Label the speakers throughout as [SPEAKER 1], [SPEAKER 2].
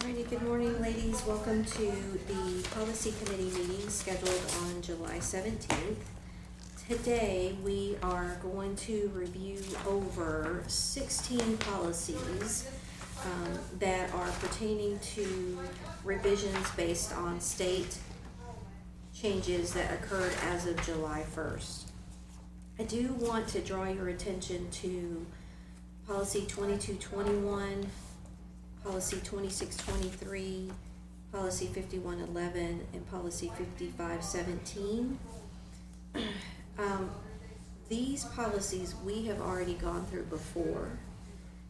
[SPEAKER 1] Alrighty, good morning, ladies. Welcome to the policy committee meeting scheduled on July 17th. Today, we are going to review over 16 policies that are pertaining to revisions based on state changes that occurred as of July 1st. I do want to draw your attention to policy 2221, policy 2623, policy 5111, and policy 5517. These policies we have already gone through before,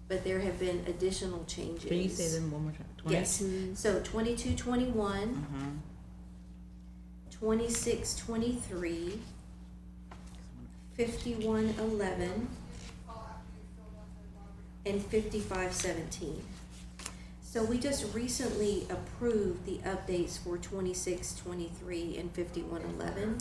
[SPEAKER 1] but there have been additional changes.
[SPEAKER 2] Can you say them one more time? 22?
[SPEAKER 1] Yes. So 2221, 2623, 5111, and 5517. So we just recently approved the updates for 2623 and 5111.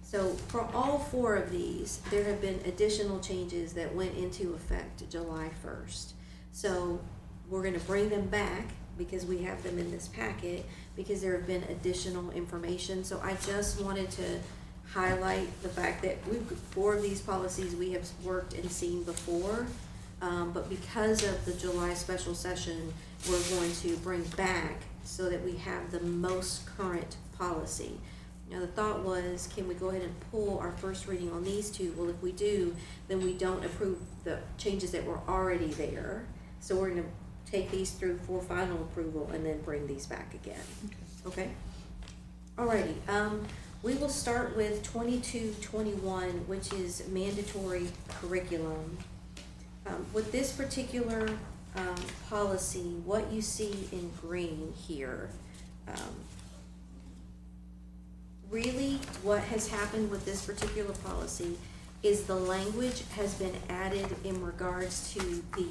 [SPEAKER 1] So for all four of these, there have been additional changes that went into effect July 1st. So we're going to bring them back because we have them in this packet because there have been additional information. So I just wanted to highlight the fact that four of these policies we have worked and seen before. But because of the July special session, we're going to bring back so that we have the most current policy. Now the thought was, can we go ahead and pull our first reading on these two? Well, if we do, then we don't approve the changes that were already there. So we're going to take these through for final approval and then bring these back again. Okay? Alrighty. We will start with 2221, which is mandatory curriculum. With this particular policy, what you see in green here, really what has happened with this particular policy is the language has been added in regards to the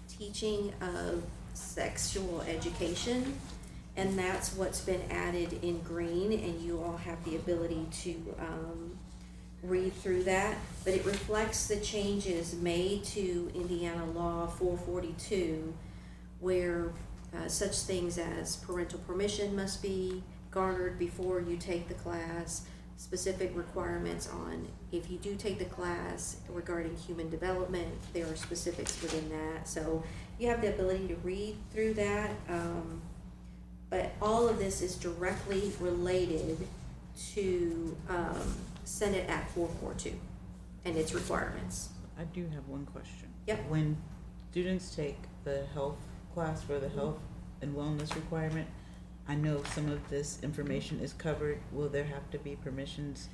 [SPEAKER 1] teaching of sexual education, and that's what's been added in green, and you all have the ability to read through that, but it reflects the changes made to Indiana Law 442, where such things as parental permission must be garnered before you take the class, specific requirements on if you do take the class regarding human development, there are specifics within that. So you have the ability to read through that, but all of this is directly related to Senate Act 442 and its requirements.
[SPEAKER 2] I do have one question.
[SPEAKER 1] Yep.
[SPEAKER 2] When students take the health class for the health and wellness requirement, I know some of this information is covered. Will there have to be permissions?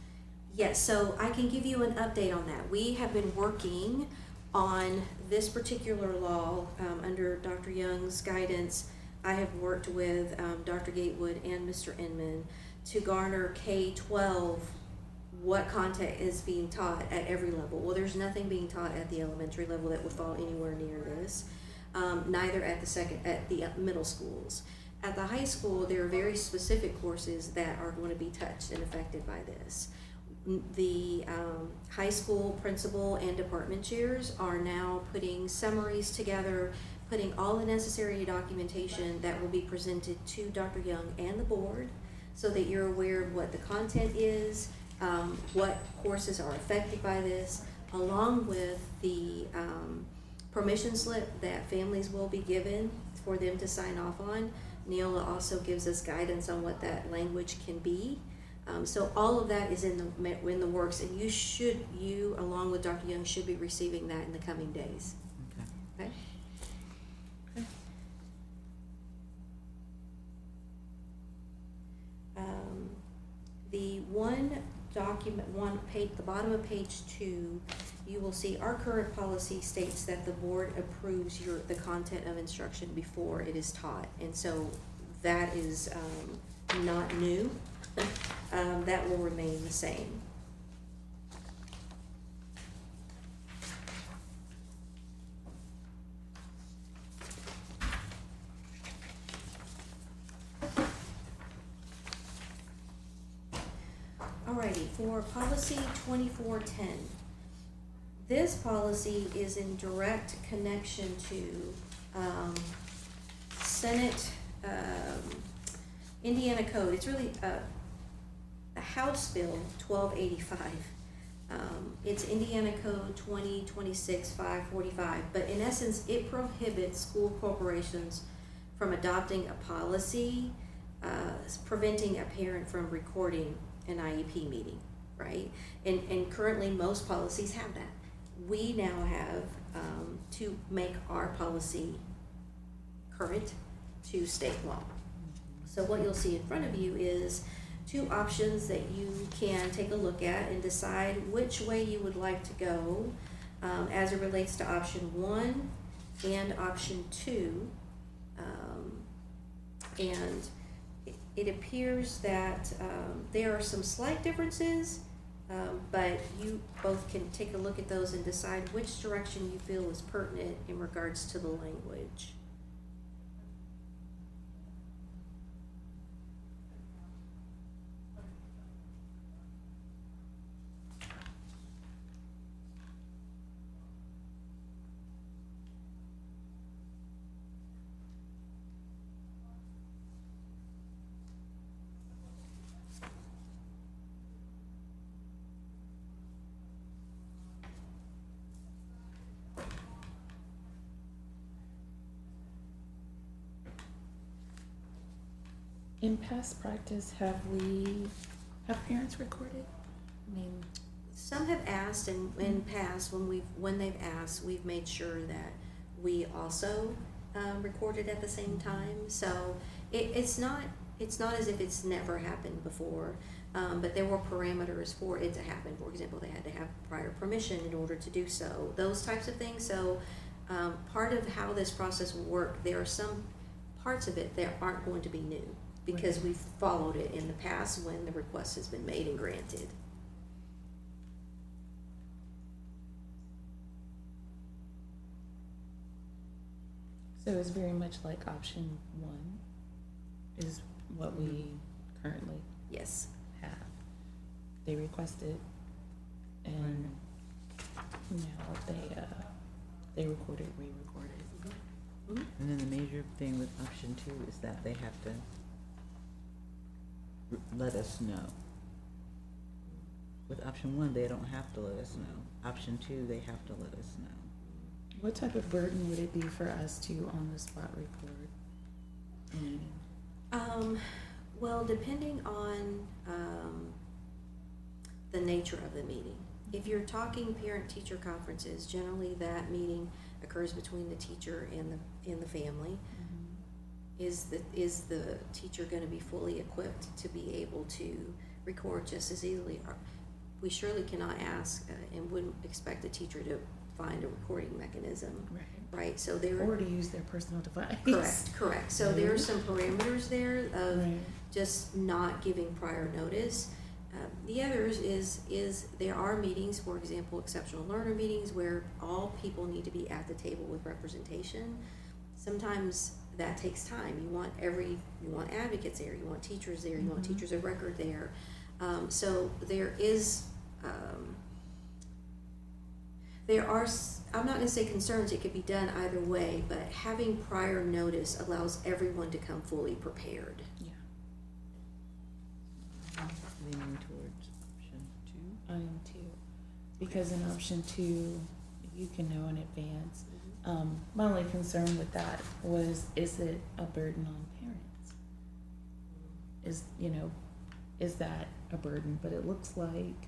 [SPEAKER 1] Yes, so I can give you an update on that. We have been working on this particular law under Dr. Young's guidance. I have worked with Dr. Gatewood and Mr. Inman to garner K-12 what content is being taught at every level. Well, there's nothing being taught at the elementary level that would fall anywhere near this, neither at the middle schools. At the high school, there are very specific courses that are going to be touched and affected by this. The high school principal and department chairs are now putting summaries together, putting all the necessary documentation that will be presented to Dr. Young and the board so that you're aware of what the content is, what courses are affected by this, along with the permission slip that families will be given for them to sign off on. Neola also gives us guidance on what that language can be. So all of that is in the works, and you along with Dr. Young should be receiving that in the coming days. Okay. The the bottom of page 2, you will see our current policy states that the board approves the content of instruction before it is taught, and so that is not new. That will remain the same. Alrighty, for policy 2410, this policy is in direct connection to Senate, Indiana Code, it's really, a House Bill 1285. It's Indiana Code 2026-545, but in essence, it prohibits school corporations from adopting a policy preventing a parent from recording an IEP meeting, right? And currently, most policies have that. We now have to make our policy current to state law. So what you'll see in front of you is two options that you can take a look at and decide which way you would like to go as it relates to option 1 and option 2. And it appears that there are some slight differences, but you both can take a look at those and decide which direction you feel is pertinent in regards to the language.
[SPEAKER 3] In past practice, have parents recorded? I mean,
[SPEAKER 1] Some have asked, and in past, when they've asked, we've made sure that we also recorded at the same time. So it's not as if it's never happened before, but there were parameters for it to happen. For example, they had to have prior permission in order to do so. Those types of things. So part of how this process will work, there are some parts of it that aren't going to be new, because we've followed it in the past when the request has been made and granted.
[SPEAKER 3] so it's very much like option 1 is what we currently
[SPEAKER 1] Yes.
[SPEAKER 3] have. They requested, and now they recorded, re-recorded.
[SPEAKER 1] Mhm.
[SPEAKER 2] And then the major thing with option 2 is that they have to let us know. With option 1, they don't have to let us know. Option 2, they have to let us know.
[SPEAKER 3] What type of burden would it be for us to on the spot record?
[SPEAKER 1] Well, depending on the nature of the meeting. If you're talking parent-teacher conferences, generally that meeting occurs between the teacher and the family. Is the teacher going to be fully equipped to be able to record just as easily? We surely cannot ask and wouldn't expect a teacher to find a recording mechanism, right? So there,
[SPEAKER 3] Or to use their personal device.
[SPEAKER 1] correct. So there are some parameters there of
[SPEAKER 3] Right.
[SPEAKER 1] just not giving prior notice. The others is there are meetings, for example, exceptional learner meetings, where all people need to be at the table with representation. Sometimes that takes time. You want advocates there, you want teachers there, you want teachers of record there. So there is, I'm not gonna say concerns, it could be done either way, but having prior notice allows everyone to come fully prepared.
[SPEAKER 3] Yeah.
[SPEAKER 2] Leaning towards option 2.
[SPEAKER 3] I am too, because in option 2, you can know in advance. My only concern with that was, is it a burden on parents? Is that a burden? But it looks like,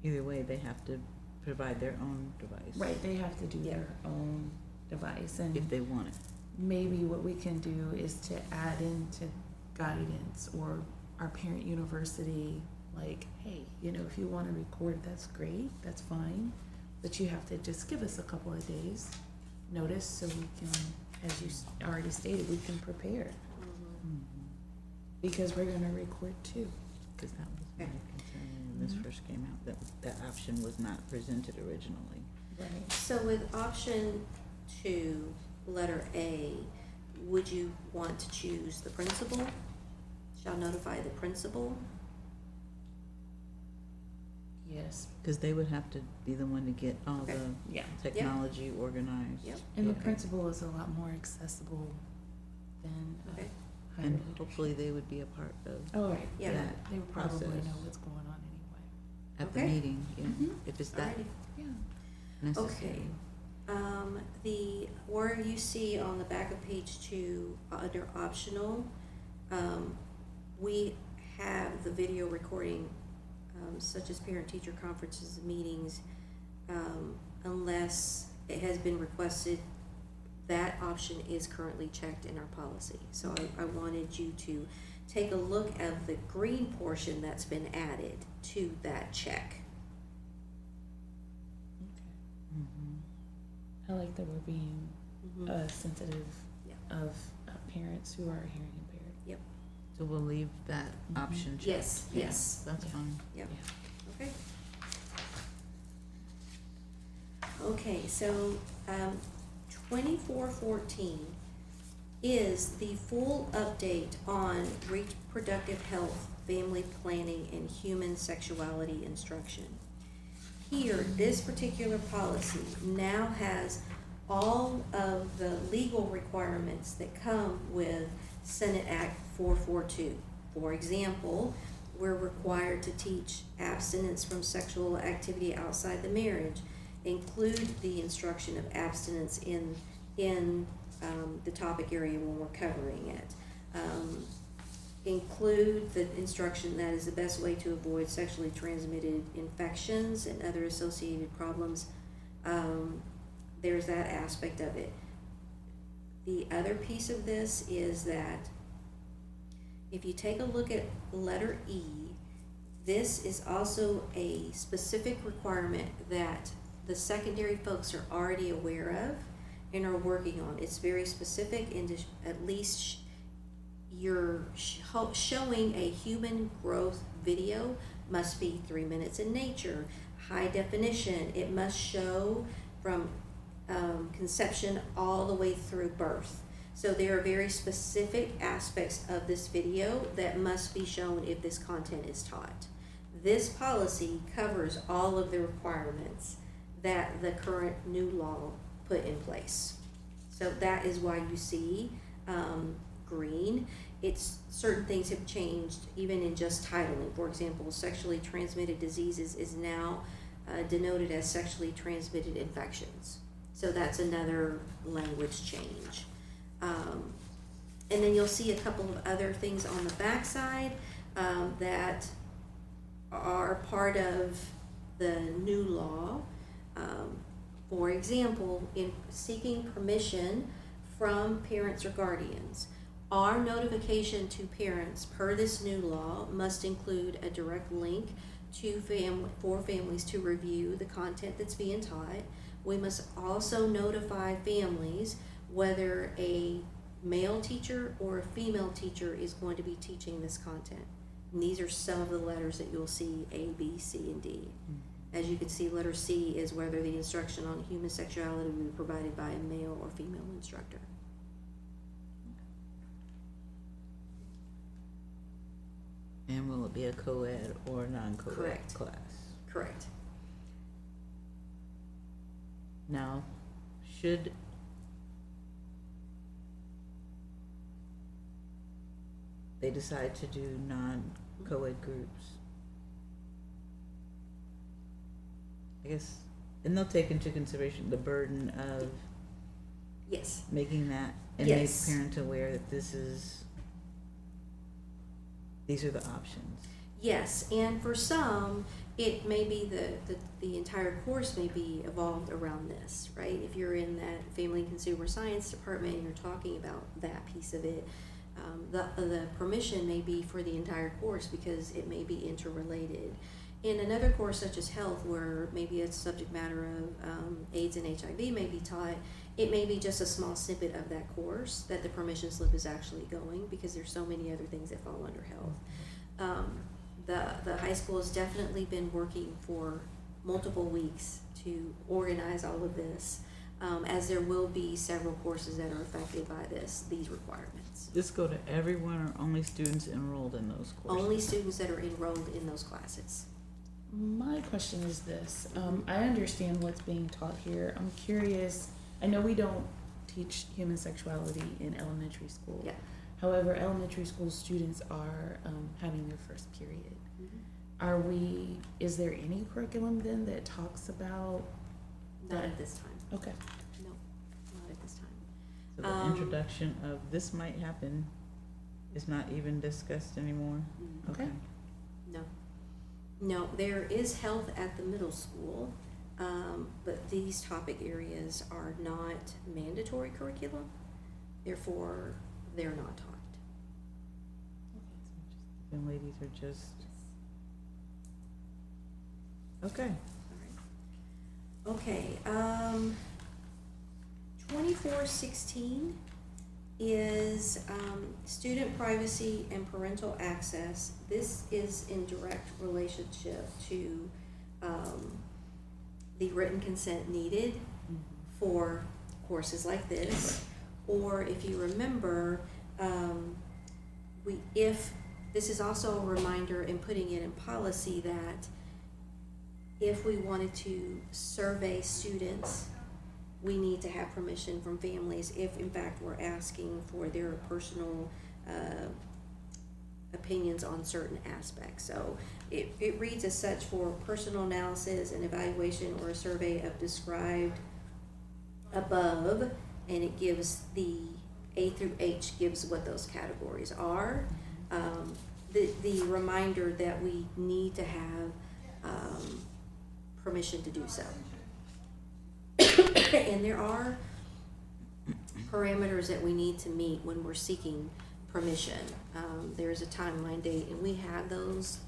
[SPEAKER 2] Either way, they have to provide their own device.
[SPEAKER 3] right, they have to do their own device, and
[SPEAKER 2] If they want it.
[SPEAKER 3] maybe what we can do is to add into guidance or our parent university, like, hey, if you want to record, that's great, that's fine, but you have to just give us a couple of days notice so we can, as you already stated, we can prepare, because we're gonna record too.
[SPEAKER 2] Because that was my concern when this first came out, that option was not presented originally.
[SPEAKER 3] Right.
[SPEAKER 1] So with option 2, letter A, would you want to choose the principal? Shall notify the principal?
[SPEAKER 3] Yes.
[SPEAKER 2] Because they would have to be the one to get all
[SPEAKER 1] Okay.
[SPEAKER 2] the
[SPEAKER 3] Yeah.
[SPEAKER 2] technology organized.
[SPEAKER 1] Yep.
[SPEAKER 3] And the
[SPEAKER 2] Okay.
[SPEAKER 3] principal is a lot more accessible then
[SPEAKER 1] Okay.
[SPEAKER 3] higher
[SPEAKER 2] And
[SPEAKER 3] leadership.
[SPEAKER 2] hopefully they would be a part of,
[SPEAKER 3] Oh, right,
[SPEAKER 1] Yeah.
[SPEAKER 3] yeah, they would probably
[SPEAKER 2] process.
[SPEAKER 3] know what's going on anyway.
[SPEAKER 2] at the
[SPEAKER 1] Okay.
[SPEAKER 2] meeting, you know,
[SPEAKER 3] Mhm.
[SPEAKER 2] if it's that
[SPEAKER 1] Alrighty.
[SPEAKER 3] Yeah.
[SPEAKER 2] necessary.
[SPEAKER 1] Where you see on the back of page 2, under optional, we have the video recording, such as parent-teacher conferences and meetings, unless it has been requested, that option is currently checked in our policy. So I wanted you to take a look at the green portion that's been added to that check.
[SPEAKER 3] Okay.
[SPEAKER 2] Mhm.
[SPEAKER 3] I like that we're being
[SPEAKER 1] Mhm.
[SPEAKER 3] Sensitive
[SPEAKER 1] Yeah.
[SPEAKER 3] of parents who are hearing impaired.
[SPEAKER 1] Yep.
[SPEAKER 2] So we'll leave that
[SPEAKER 3] Mhm.
[SPEAKER 2] option checked.
[SPEAKER 1] Yes,
[SPEAKER 3] Yeah.
[SPEAKER 1] yes.
[SPEAKER 2] That's
[SPEAKER 3] Yeah.
[SPEAKER 2] fine.
[SPEAKER 1] Yep.
[SPEAKER 3] Yeah.
[SPEAKER 1] Okay. Okay, so, 2414 is the full update on reproductive health, family planning, and human sexuality instruction. Here, this particular policy now has all of the legal requirements that come with Senate Act 442. For example, we're required to teach abstinence from sexual activity outside the marriage, include the instruction of abstinence in the topic area when we're covering it. Include the instruction that is the best way to avoid sexually transmitted infections and other associated problems. There's that aspect of it. The other piece of this is that if you take a look at letter E, this is also a specific requirement that the secondary folks are already aware of and are working on. It's very specific, and at least you're showing a human growth video must be 3 minutes in nature, high definition. It must show from conception all the way through birth. So there are very specific aspects of this video that must be shown if this content is taught. This policy covers all of the requirements that the current new law put in place. So that is why you see green. It's certain things have changed even in just titling. For example, sexually transmitted diseases is now denoted as sexually transmitted infections. So that's another language change. And then you'll see a couple of other things on the backside that are part of the new law. For example, in seeking permission from parents or guardians, our notification to parents per this new law must include a direct link to for families to review the content that's being taught. We must also notify families whether a male teacher or a female teacher is going to be teaching this content. And these are some of the letters that you'll see: A, B, C, and D. As you can see, letter C is whether the instruction on human sexuality will be provided by a male or female instructor.
[SPEAKER 2] And will it be a co-ed or non-co-ed
[SPEAKER 1] Correct.
[SPEAKER 2] class?
[SPEAKER 1] Correct.
[SPEAKER 2] Now, should they decide to do non-co-ed groups, I guess, and they'll take into consideration the burden of
[SPEAKER 1] Yes.
[SPEAKER 2] making that and
[SPEAKER 1] Yes.
[SPEAKER 2] make parents aware that these are the options.
[SPEAKER 1] Yes, and for some, it may be the entire course may be evolved around this, right? If you're in that family and consumer science department and you're talking about that piece of it, the permission may be for the entire course because it may be interrelated. In another course such as health, where maybe a subject matter of AIDS and HIV may be taught, it may be just a small snippet of that course that the permission slip is actually going, because there's so many other things that fall under health. The high school has definitely been working for multiple weeks to organize all of this, as there will be several courses that are affected by these requirements.
[SPEAKER 2] This go to everyone or only students enrolled in those courses?
[SPEAKER 1] Only students that are enrolled in those classes.
[SPEAKER 3] My question is this, I understand what's being taught here, I'm curious, I know we don't teach human sexuality in elementary school.
[SPEAKER 1] Yeah.
[SPEAKER 3] However, elementary school students are having their first period. Is there any curriculum then that talks about
[SPEAKER 1] Not
[SPEAKER 3] that?
[SPEAKER 1] at this time.
[SPEAKER 3] Okay.
[SPEAKER 1] No, not at this time.
[SPEAKER 2] So the introduction of this might happen is not even discussed anymore?
[SPEAKER 3] Okay.
[SPEAKER 1] No. No, there is health at the middle school, but these topic areas are not mandatory curriculum, therefore they're not taught.
[SPEAKER 2] The young ladies are just, okay.
[SPEAKER 1] All right. Okay, 2416 is student privacy and parental access. This is in direct relationship to the written consent needed for courses like this. Or if you remember, this is also a reminder in putting it in policy that if we wanted to survey students, we need to have permission from families if in fact we're asking for their personal opinions on certain aspects. So it reads as such: for personal analysis and evaluation or a survey of described above, and it gives the A through H gives what those categories are. The reminder that we need to have permission to do so. And there are parameters that we need to meet when we're seeking permission. There's a timeline date, and we have those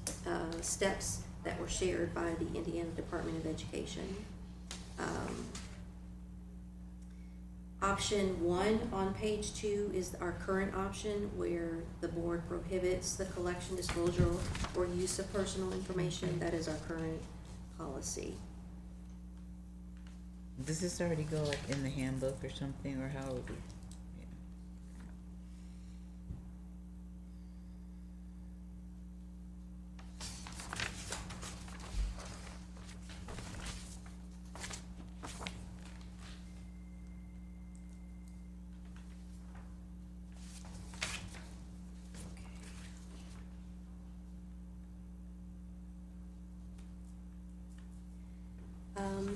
[SPEAKER 1] steps that were shared by the Indiana Department of Education. Option 1 on page 2 is our current option, where the board prohibits the collection, disclosure, or use of personal information. That is our current policy.
[SPEAKER 2] Does this already go like in the handbook or something, or how would we?
[SPEAKER 1] Yeah.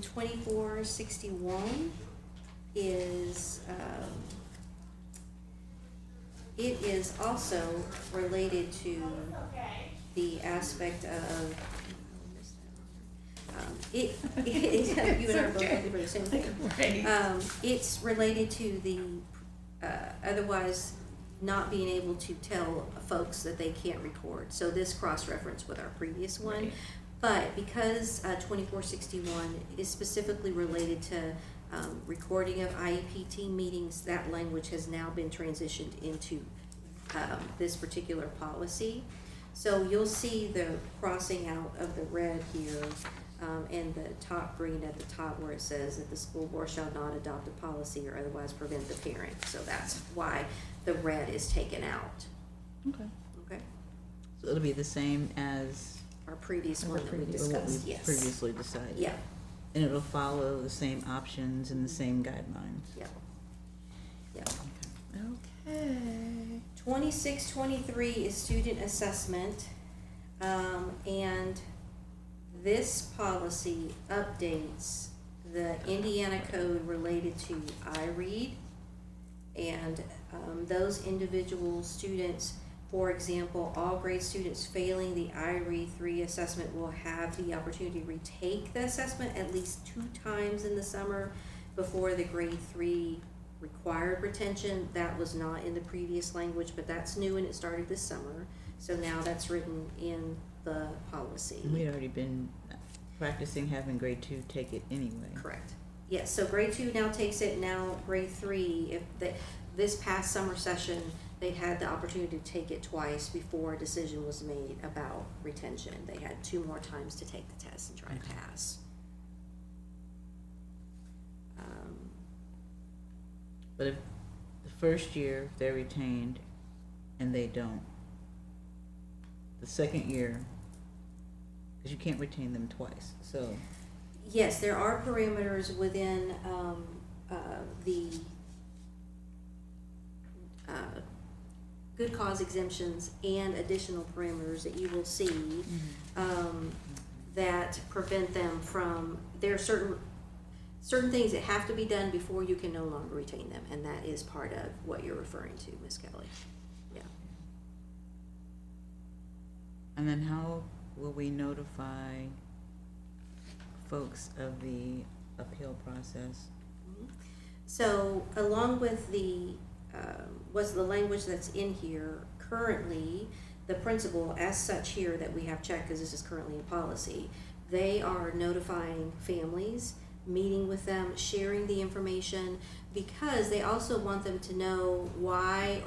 [SPEAKER 1] 2461 is, it is also related to the aspect of, you and I are both looking for the same thing.
[SPEAKER 3] Right.
[SPEAKER 1] It's related to the, otherwise not being able to tell folks that they can't record. So this cross-reference with our previous one.
[SPEAKER 3] Right.
[SPEAKER 1] But because 2461 is specifically related to recording of IEP team meetings, that language has now been transitioned into this particular policy. So you'll see the crossing out of the red here and the top green at the top where it says that the school board shall not adopt a policy or otherwise prevent the parent. So that's why the red is taken out.
[SPEAKER 2] Okay.
[SPEAKER 1] Okay?
[SPEAKER 2] So it'll be the same as
[SPEAKER 1] Our previous
[SPEAKER 3] As
[SPEAKER 1] one
[SPEAKER 3] the
[SPEAKER 1] that we
[SPEAKER 3] previous
[SPEAKER 2] what
[SPEAKER 1] discussed,
[SPEAKER 2] we
[SPEAKER 1] yes.
[SPEAKER 2] previously decided.
[SPEAKER 1] Yeah,
[SPEAKER 2] And it'll follow the same options and the same guidelines.
[SPEAKER 1] yeah, yeah.
[SPEAKER 3] Okay.
[SPEAKER 1] 2623 is student assessment, and this policy updates the Indiana code related to iRead, and those individual students, for example, all grade students failing the iRead 3 assessment will have the opportunity to retake the assessment at least 2 times in the summer before the grade 3 required retention. That was not in the previous language, but that's new and it started this summer. So now that's written in the policy.
[SPEAKER 2] And we'd already been practicing having grade 2 take it anyway.
[SPEAKER 1] Correct. Yes, so grade 2 now takes it, now grade 3, this past summer session, they had the opportunity to take it twice before a decision was made about retention. They had 2 more times to take the test and try to pass.
[SPEAKER 2] But if the first year, if they're retained and they don't, the second year, because you can't retain them twice, so.
[SPEAKER 1] Yes, there are parameters within the good cause exemptions and additional parameters that you will see, that prevent them from, there are certain things that have to be done before you can no longer retain them, and that is part of what you're referring to, Ms. Kelly. Yeah.
[SPEAKER 2] And then how will we notify folks of the appeal process?
[SPEAKER 1] So along with the, what's the language that's in here, currently, the principal, as such here that we have checked, because this is currently a policy, they are notifying families, meeting with them, sharing the information, because they also want them to know why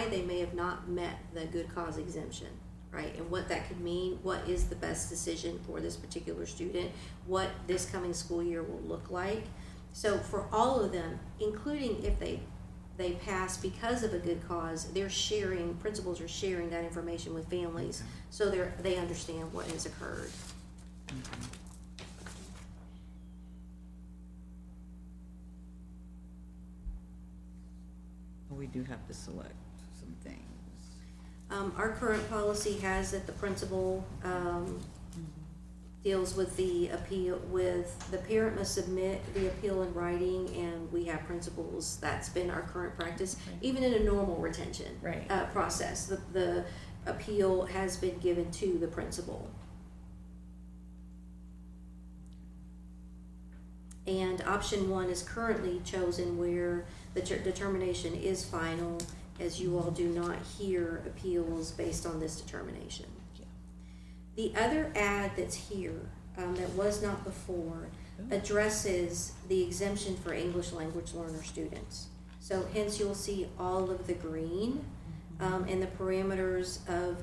[SPEAKER 1] they may have not met the good cause exemption, right? And what that could mean, what is the best decision for this particular student, what this coming school year will look like. So for all of them, including if they pass because of a good cause, principals are sharing that information with families, so they understand what has occurred.
[SPEAKER 2] Okay. We do have to select some things.
[SPEAKER 1] Our current policy has that the principal deals with the appeal, the parent must submit the appeal in writing, and we have principals, that's been our current practice, even in a normal retention process. The appeal has been given to the principal. And option 1 is currently chosen where the determination is final, as you all do not hear appeals based on this determination.
[SPEAKER 3] Yeah.
[SPEAKER 1] The other ad that's here, that was not before, addresses the exemption for English language learner students. So hence you'll see all of the green, and the parameters of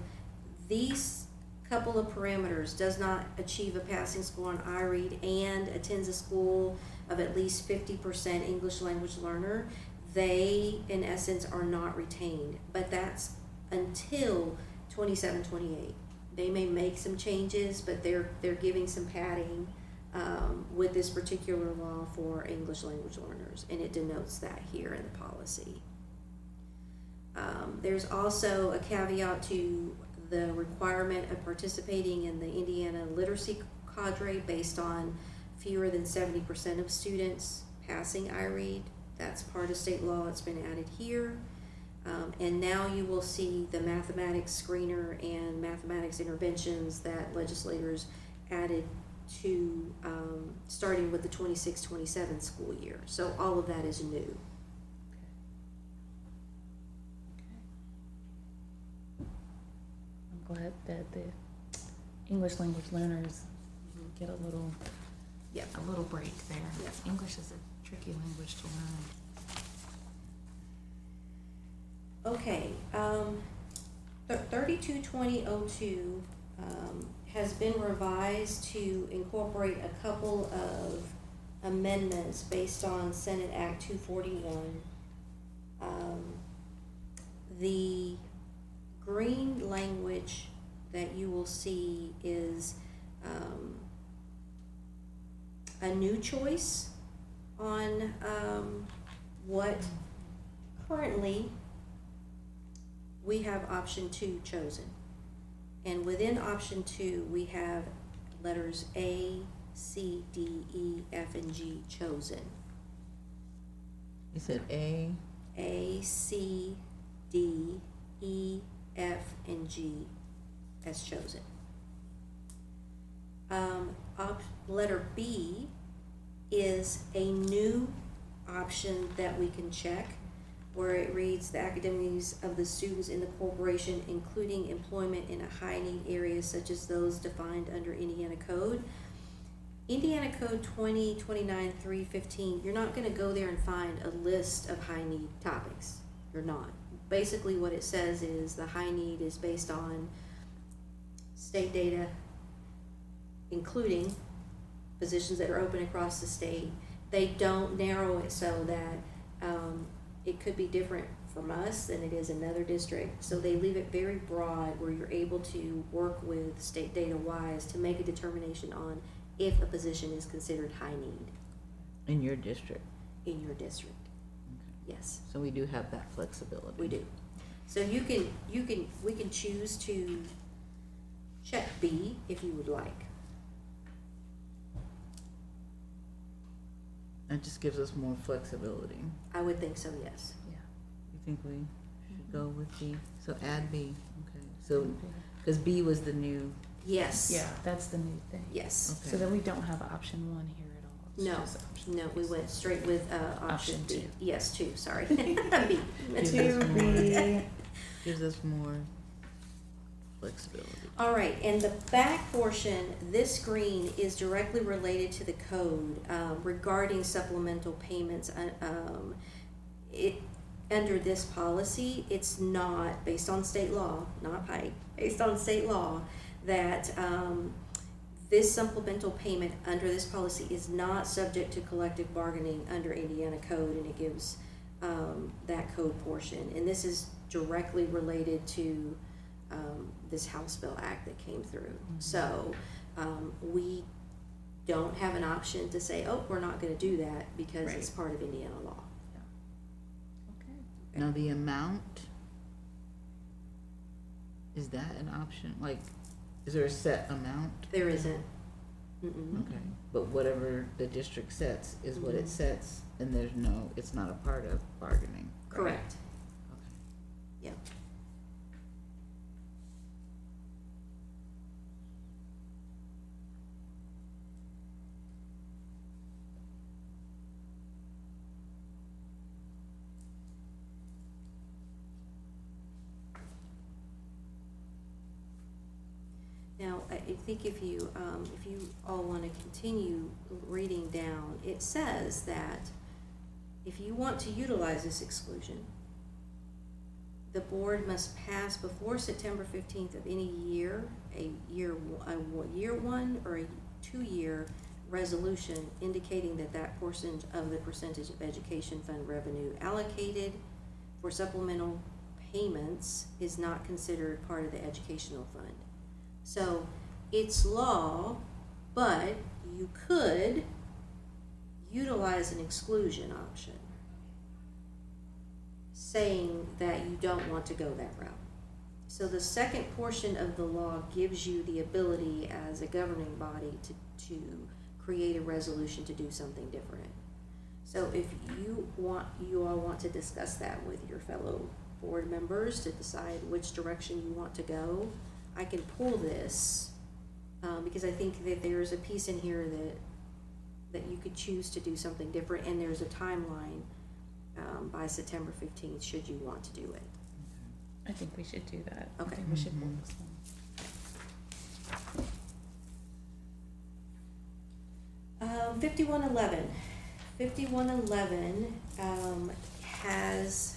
[SPEAKER 1] these couple of parameters: does not achieve a passing score on iRead and attends a school of at least 50% English language learner. They, in essence, are not retained, but that's until 27-28. They may make some changes, but they're giving some padding with this particular law for English language learners, and it denotes that here in the policy. There's also a caveat to the requirement of participating in the Indiana literacy cadre based on fewer than 70% of students passing iRead. That's part of state law. It's been added here. And now you will see the mathematics screener and mathematics interventions that legislators added to starting with the 26-27 school year. So all of that is new.
[SPEAKER 3] I'm glad that the English language learners get a little break there.
[SPEAKER 1] Yep.
[SPEAKER 3] English is a tricky language to learn.
[SPEAKER 1] Okay, 322002 has been revised to incorporate a couple of amendments based on Senate Act 241. The green language that you will see is a new choice on what currently we have option 2 chosen. And within option 2, we have letters A, C, D, E, F, and G chosen.
[SPEAKER 2] You said A?
[SPEAKER 1] A, C, D, E, F, and G as chosen. Letter B is a new option that we can check, where it reads the academic needs of the students in the corporation, including employment in a high need area such as those defined under Indiana Code. Indiana Code 2029-315, you're not going to go there and find a list of high need topics. You're not. Basically what it says is the high need is based on state data, including positions that are open across the state. They don't narrow it so that it could be different from us than it is another district. So they leave it very broad where you're able to work with state data wise to make a determination on if a position is considered high need.
[SPEAKER 2] In your district?
[SPEAKER 1] In your district,
[SPEAKER 2] Okay.
[SPEAKER 1] yes.
[SPEAKER 2] So we do have that flexibility.
[SPEAKER 1] We do. So we can choose to check B if you would like.
[SPEAKER 2] That just gives us more flexibility.
[SPEAKER 1] I would think so, yes.
[SPEAKER 3] Yeah.
[SPEAKER 2] You think we should go with B? So add B, okay. So, because B was the new,
[SPEAKER 1] Yes.
[SPEAKER 3] Yeah, that's the new thing.
[SPEAKER 1] Yes.
[SPEAKER 2] okay.
[SPEAKER 3] So then we don't have option one here at all. It's
[SPEAKER 1] No,
[SPEAKER 3] just option
[SPEAKER 1] no, we
[SPEAKER 3] two.
[SPEAKER 1] went straight with, option
[SPEAKER 3] Option
[SPEAKER 1] B.
[SPEAKER 3] two.
[SPEAKER 1] Yes, two, sorry. B.
[SPEAKER 2] Gives us more- gives us more flexibility.
[SPEAKER 1] All right, and the back portion, this green is directly related to the code regarding supplemental payments. Under this policy, it's not, based on state law, not Pike, based on state law, that this supplemental payment under this policy is not subject to collective bargaining under Indiana code, and it gives that code portion. And this is directly related to this House Bill Act that came through.
[SPEAKER 3] Mm-hmm.
[SPEAKER 1] So we don't have an option to say, oh, we're not gonna do that because it's
[SPEAKER 3] Right.
[SPEAKER 1] part of Indiana law.
[SPEAKER 3] Okay.
[SPEAKER 2] Now, the amount, is that an option? Like, is there a set amount?
[SPEAKER 1] There isn't. Mm-mm.
[SPEAKER 2] Okay, but whatever the district sets is what it
[SPEAKER 1] Mhm.
[SPEAKER 2] sets, and there's no, it's not a part of bargaining. right?
[SPEAKER 1] Correct.
[SPEAKER 2] Okay.
[SPEAKER 1] Yeah. Now, I think if you all want to continue reading down, it says that if you want to utilize this exclusion, the board must pass before September 15th of any year, a year one or a 2-year resolution indicating that that portion of the percentage of education fund revenue allocated for supplemental payments is not considered part of the educational fund. So it's law, but you could utilize an exclusion option, saying that you don't want to go that route. So the second portion of the law gives you the ability as a governing body to create a resolution to do something different. So if you all want to discuss that with your fellow board members to decide which direction you want to go, I can pull this, because I think that there's a piece in here that you could choose to do something different, and there's a timeline by September 15th, should you want to do it.
[SPEAKER 3] I think we should do that.
[SPEAKER 1] Okay.
[SPEAKER 3] I think we should pull
[SPEAKER 2] Mhm.
[SPEAKER 3] this one.
[SPEAKER 1] 5111. 5111 has,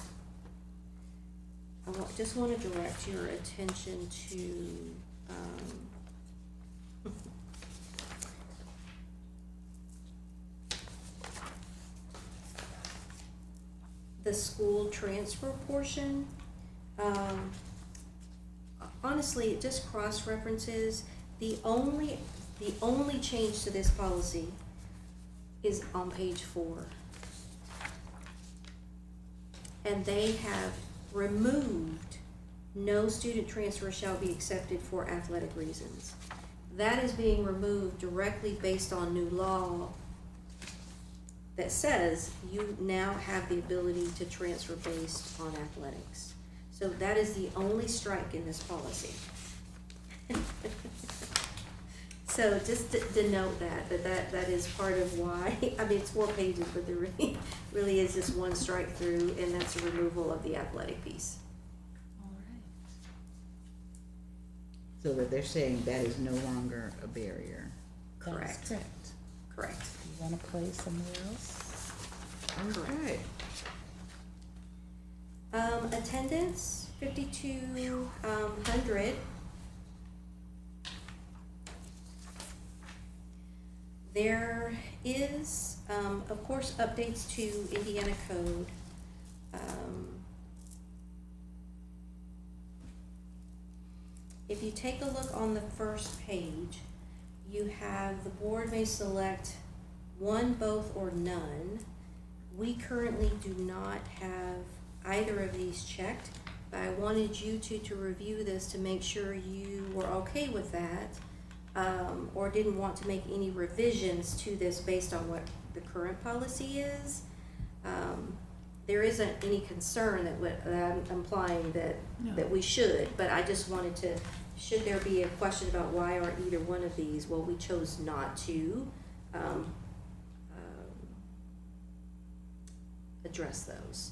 [SPEAKER 1] just want to direct your attention to the school transfer portion. Honestly, it just cross-references. The only change to this policy is on page 4. And they have removed no student transfer shall be accepted for athletic reasons. That is being removed directly based on new law that says you now have the ability to transfer based on athletics. So that is the only strike in this policy. So just to denote that is part of why, I mean, it's 4 pages, but there really is just one strike through, and that's the removal of the athletic piece.
[SPEAKER 3] All right.
[SPEAKER 2] So that they're saying that is no longer a barrier.
[SPEAKER 3] That is
[SPEAKER 1] Correct.
[SPEAKER 3] correct.
[SPEAKER 1] Correct.
[SPEAKER 3] You wanna play somewhere else?
[SPEAKER 2] Okay.
[SPEAKER 1] Attendance, 5,200. There is, of course, updates to Indiana code. If you take a look on the first page, you have the board may select one, both, or none. We currently do not have either of these checked, but I wanted you to review this to make sure you were okay with that, or didn't want to make any revisions to this based on what the current policy is. There isn't any concern that I'm implying that,
[SPEAKER 3] No.
[SPEAKER 1] that we should, but I just wanted to, should there be a question about why aren't either one of these, well, we chose not to, address those.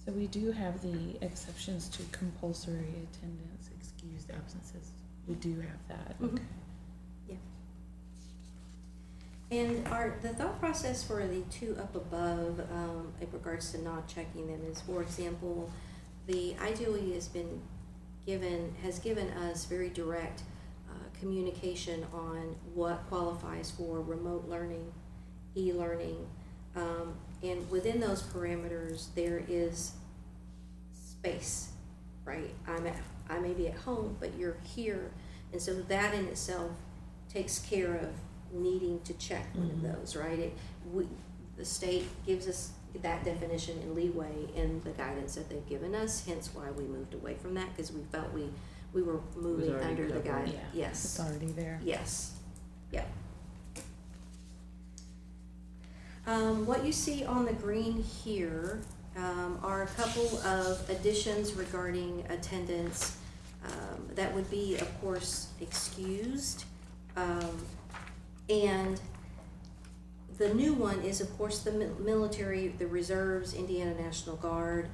[SPEAKER 3] So we do have the exceptions to compulsory attendance, excused absences. We do have that,
[SPEAKER 1] Mhm.
[SPEAKER 3] okay.
[SPEAKER 1] And the thought process for the two up above, in regards to not checking them is, for example, the IDOE has given us very direct communication on what qualifies for remote learning, e-learning, and within those parameters, there is space, right? I may be at home, but you're here, and so that in itself takes care of needing to check one of those, right? The state gives us that definition and leeway in the guidance that they've given us, hence why we moved away from that, because we felt we were moving
[SPEAKER 2] already
[SPEAKER 1] under the
[SPEAKER 2] covered.
[SPEAKER 1] guide.
[SPEAKER 3] Yeah,
[SPEAKER 1] Yes.
[SPEAKER 3] it's already there.
[SPEAKER 1] Yes, yep. What you see on the green here are a couple of additions regarding attendance that would be, of course, excused. And the new one is, of course, the military, the reserves, Indiana National Guard.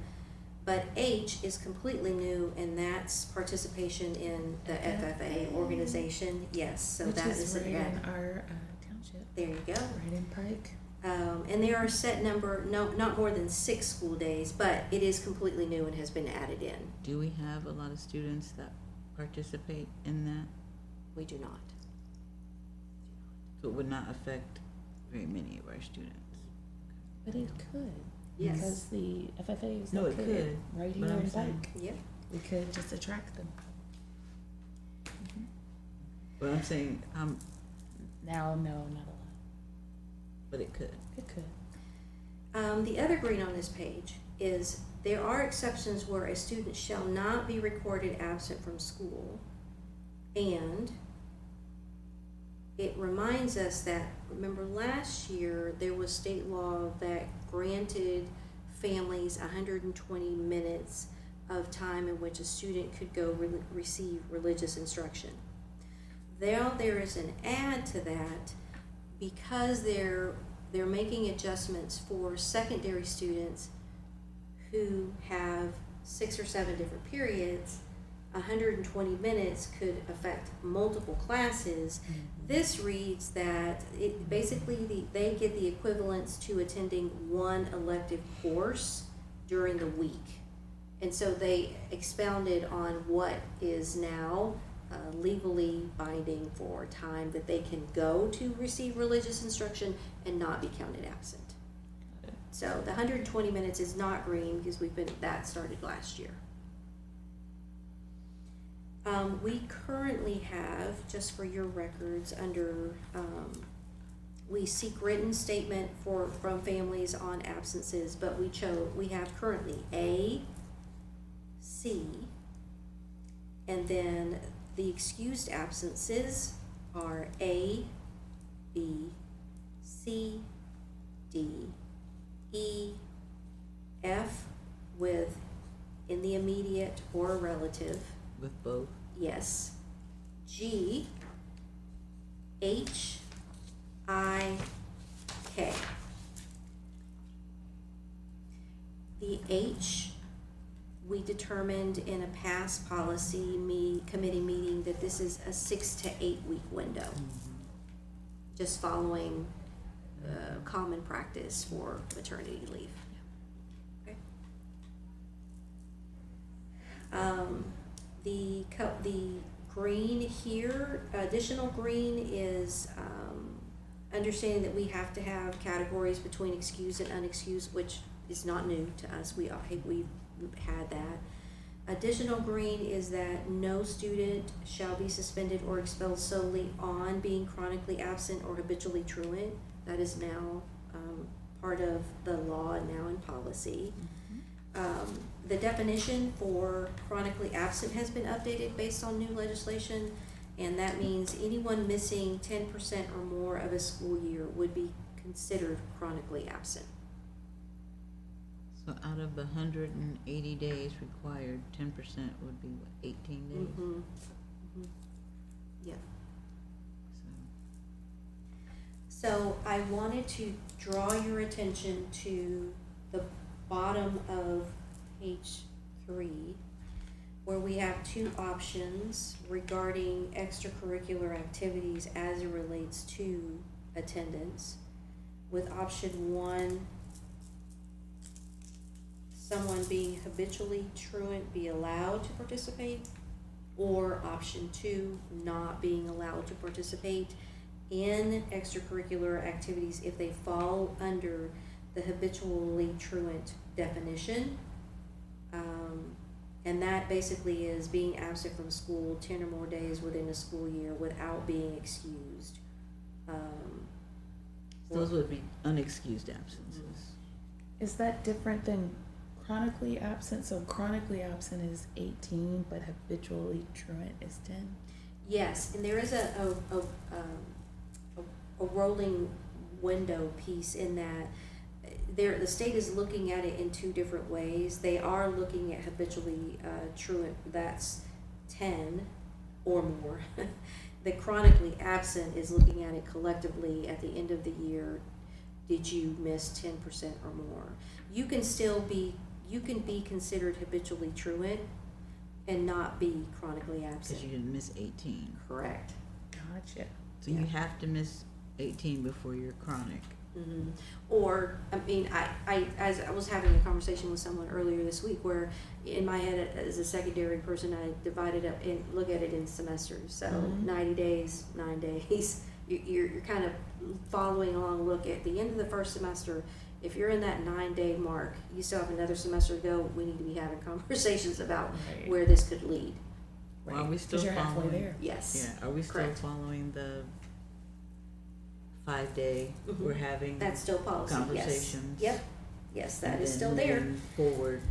[SPEAKER 1] But H is completely new, and that's participation in the FFA organization. Yes, so
[SPEAKER 3] Which
[SPEAKER 1] that
[SPEAKER 3] is
[SPEAKER 1] is
[SPEAKER 3] right
[SPEAKER 1] an
[SPEAKER 3] in
[SPEAKER 1] add.
[SPEAKER 3] our township,
[SPEAKER 1] There you go.
[SPEAKER 3] right in Pike.
[SPEAKER 1] And there are set number, not more than 6 school days, but it is completely new and has been added in.
[SPEAKER 2] Do we have a lot of students that participate in that?
[SPEAKER 1] We do not.
[SPEAKER 2] So it would not affect very many of our students.
[SPEAKER 3] But it could,
[SPEAKER 1] Yes.
[SPEAKER 3] because the FFA is
[SPEAKER 2] No, it
[SPEAKER 3] located
[SPEAKER 2] could,
[SPEAKER 3] right
[SPEAKER 2] but
[SPEAKER 3] here
[SPEAKER 2] I'm
[SPEAKER 3] in
[SPEAKER 2] saying-
[SPEAKER 3] Pike.
[SPEAKER 1] Yep.
[SPEAKER 3] We could just attract them.
[SPEAKER 2] But I'm saying,
[SPEAKER 3] Now, no, not a lot.
[SPEAKER 2] but it could.
[SPEAKER 3] It could.
[SPEAKER 1] The other green on this page is there are exceptions where a student shall not be recorded absent from school, and it reminds us that, remember last year, there was state law that granted families 120 minutes of time in which a student could go receive religious instruction. Now there is an add to that, because they're making adjustments for secondary students who have 6 or 7 different periods. 120 minutes could affect multiple classes. This reads that it basically they get the equivalence to attending one elective course during the week. And so they expounded on what is now legally binding for time that they can go to receive religious instruction and not be counted absent. So the 120 minutes is not green because that started last year. We currently have, just for your records, under, we seek written statement from families on absences, but we have currently A, C, and then the excused absences are A, B, C, D, E, F with in the immediate or a relative,
[SPEAKER 2] With both?
[SPEAKER 1] yes, G, H, I, K. The H, we determined in a past policy committee meeting that this is a 6 to 8 week window. Just following common practice for maternity leave. Okay. The green here, additional green is understanding that we have to have categories between excused and unexcused, which is not new to us. We've had that. Additional green is that no student shall be suspended or expelled solely on being chronically absent or habitually truant. That is now part of the law and now in policy. The definition for chronically absent has been updated based on new legislation, and that means anyone missing 10% or more of a school year would be considered chronically absent.
[SPEAKER 2] So out of the 180 days required, 10% would be what, 18 days?
[SPEAKER 1] Mm-hmm. Mm-hmm. Yeah. So I wanted to draw your attention to the bottom of page 3, where we have two options regarding extracurricular activities as it relates to attendance. With option 1, someone being habitually truant be allowed to participate, or option 2, not being allowed to participate in extracurricular activities if they fall under the habitually truant definition. And that basically is being absent from school 10 or more days within a school year without being excused.
[SPEAKER 2] Those would be unexcused absences.
[SPEAKER 3] Is that different than chronically absent? So chronically absent is 18, but habitually truant is 10?
[SPEAKER 1] Yes, and there is a rolling window piece in that the state is looking at it in two different ways. They are looking at habitually truant, that's 10 or more. The chronically absent is looking at it collectively at the end of the year. Did you miss 10% or more? You can be considered habitually truant and not be chronically absent.
[SPEAKER 2] Because you didn't miss 18.
[SPEAKER 1] Correct.
[SPEAKER 3] Gotcha.
[SPEAKER 2] So you have to miss 18 before you're chronic.
[SPEAKER 1] Mm-hmm. Or, I mean, as I was having a conversation with someone earlier this week where in my head as a secondary person, I divided up and look at it in semesters. So 90 days, 9 days, you're kind of following along. Look, at the end of the first semester, if you're in that 9-day mark, you still have another semester to go. We need to be having conversations about where this could lead.
[SPEAKER 2] Right. Well, are we still
[SPEAKER 3] you're halfway
[SPEAKER 2] following?
[SPEAKER 3] there.
[SPEAKER 1] Yes.
[SPEAKER 2] Yeah. Are we still
[SPEAKER 1] Correct.
[SPEAKER 2] following the 5-day?
[SPEAKER 1] Mm-hmm.
[SPEAKER 2] We're having
[SPEAKER 1] that's still policy.
[SPEAKER 2] conversations.
[SPEAKER 1] Yes. Yep. Yes, that
[SPEAKER 2] and
[SPEAKER 1] is
[SPEAKER 2] then
[SPEAKER 1] still there.
[SPEAKER 2] moving forward,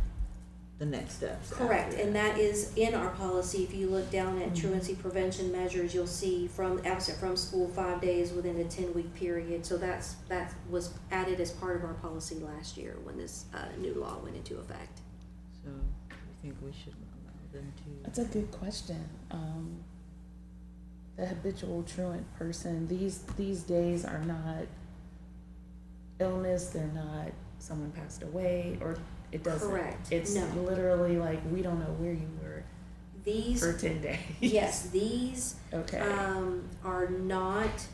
[SPEAKER 2] the next steps.
[SPEAKER 1] Correct,
[SPEAKER 2] after
[SPEAKER 1] and that is in our policy. If you look down at
[SPEAKER 3] Mhm.
[SPEAKER 1] truancy prevention measures, you'll see from absent from school 5 days within a 10-week period. So that was added as part of our policy last year when this new law went into effect.
[SPEAKER 2] So we think we should allow them to.
[SPEAKER 3] That's a good question. The habitual truant person, these days are not illness, they're not someone passed away, or it doesn't.
[SPEAKER 1] Correct.
[SPEAKER 3] It's
[SPEAKER 1] No.
[SPEAKER 3] literally like we don't know where you were
[SPEAKER 1] These,
[SPEAKER 3] for 10 days.
[SPEAKER 1] yes, these
[SPEAKER 3] Okay.
[SPEAKER 1] are not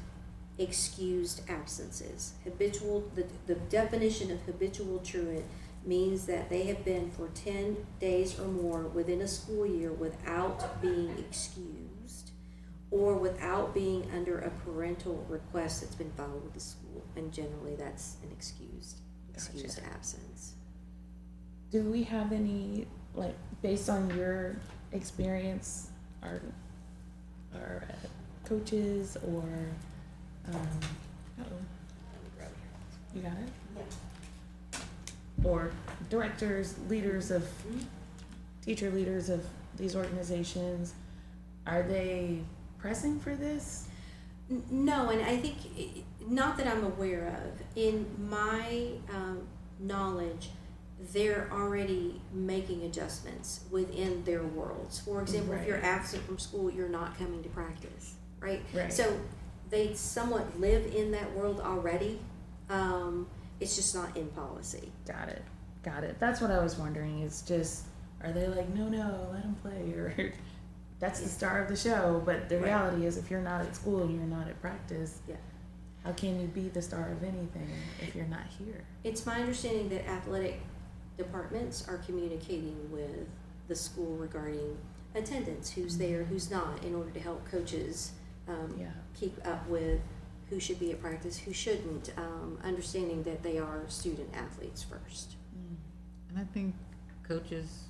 [SPEAKER 1] excused absences. The definition of habitual truant means that they have been for 10 days or more within a school year without being excused or without being under a parental request that's been filed with the school, and generally that's an excused
[SPEAKER 3] Gotcha.
[SPEAKER 1] absence.
[SPEAKER 3] Do we have any, like, based on your experience, our coaches or, you got it?
[SPEAKER 1] Yeah.
[SPEAKER 3] Or directors, leaders of, teacher leaders of these organizations, are they pressing for this?
[SPEAKER 1] No, and I think, not that I'm aware of, in my knowledge, they're already making adjustments within their worlds. For example, if you're
[SPEAKER 3] Right.
[SPEAKER 1] absent from school, you're not coming to practice, right?
[SPEAKER 3] Right.
[SPEAKER 1] So they somewhat live in that world already. It's just not in policy.
[SPEAKER 3] Got it. That's what I was wondering. It's just, are they like, no, let them play, or that's the star of the show, but the
[SPEAKER 1] Right.
[SPEAKER 3] reality is if you're not at school and you're not at practice,
[SPEAKER 1] Yeah.
[SPEAKER 3] How can you be the star of anything if you're not here?
[SPEAKER 1] It's my understanding that athletic departments are communicating with the school regarding attendance, who's there, who's not, in order to help coaches
[SPEAKER 3] Yeah.
[SPEAKER 1] keep up with who should be at practice, who shouldn't, understanding that they are student athletes first.
[SPEAKER 2] And I think coaches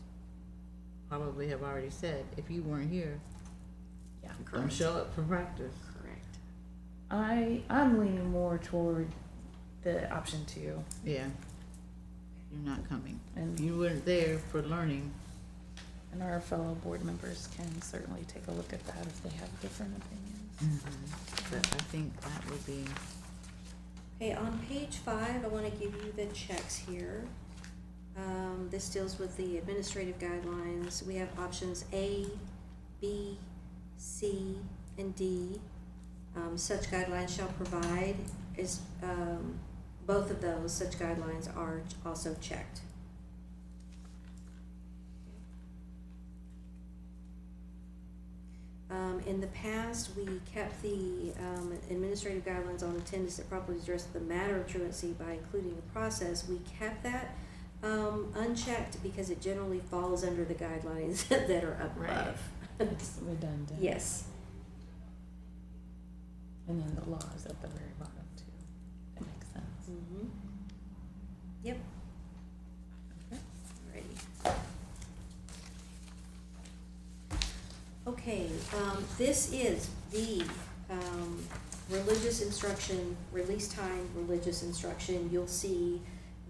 [SPEAKER 2] probably have already said, if you weren't here,
[SPEAKER 3] Yeah.
[SPEAKER 2] don't
[SPEAKER 1] Correct.
[SPEAKER 2] show up for practice.
[SPEAKER 1] Correct.
[SPEAKER 3] I'm leaning more toward the option 2.
[SPEAKER 2] Yeah. You're not coming.
[SPEAKER 3] And-
[SPEAKER 2] You weren't there for learning.
[SPEAKER 3] And our fellow board members can certainly take a look at that if they have different opinions.
[SPEAKER 2] But I think that would be,
[SPEAKER 1] Okay, on page 5, I want to give you the checks here. This deals with the administrative guidelines. We have options A, B, C, and D. Such guidelines shall provide is, both of those, such guidelines are also checked. In the past, we kept the administrative guidelines on attendance that properly addressed the matter of truancy by including a process. We kept that unchecked because it generally falls under the guidelines that are up
[SPEAKER 3] Right.
[SPEAKER 1] above.
[SPEAKER 3] It's redundant.
[SPEAKER 1] Yes.
[SPEAKER 3] And then the law is at the very bottom too. That makes sense.
[SPEAKER 1] Mm-hmm. Yep.
[SPEAKER 3] Okay.
[SPEAKER 1] Alrighty. Okay, this is the religious instruction, release time religious instruction. You'll see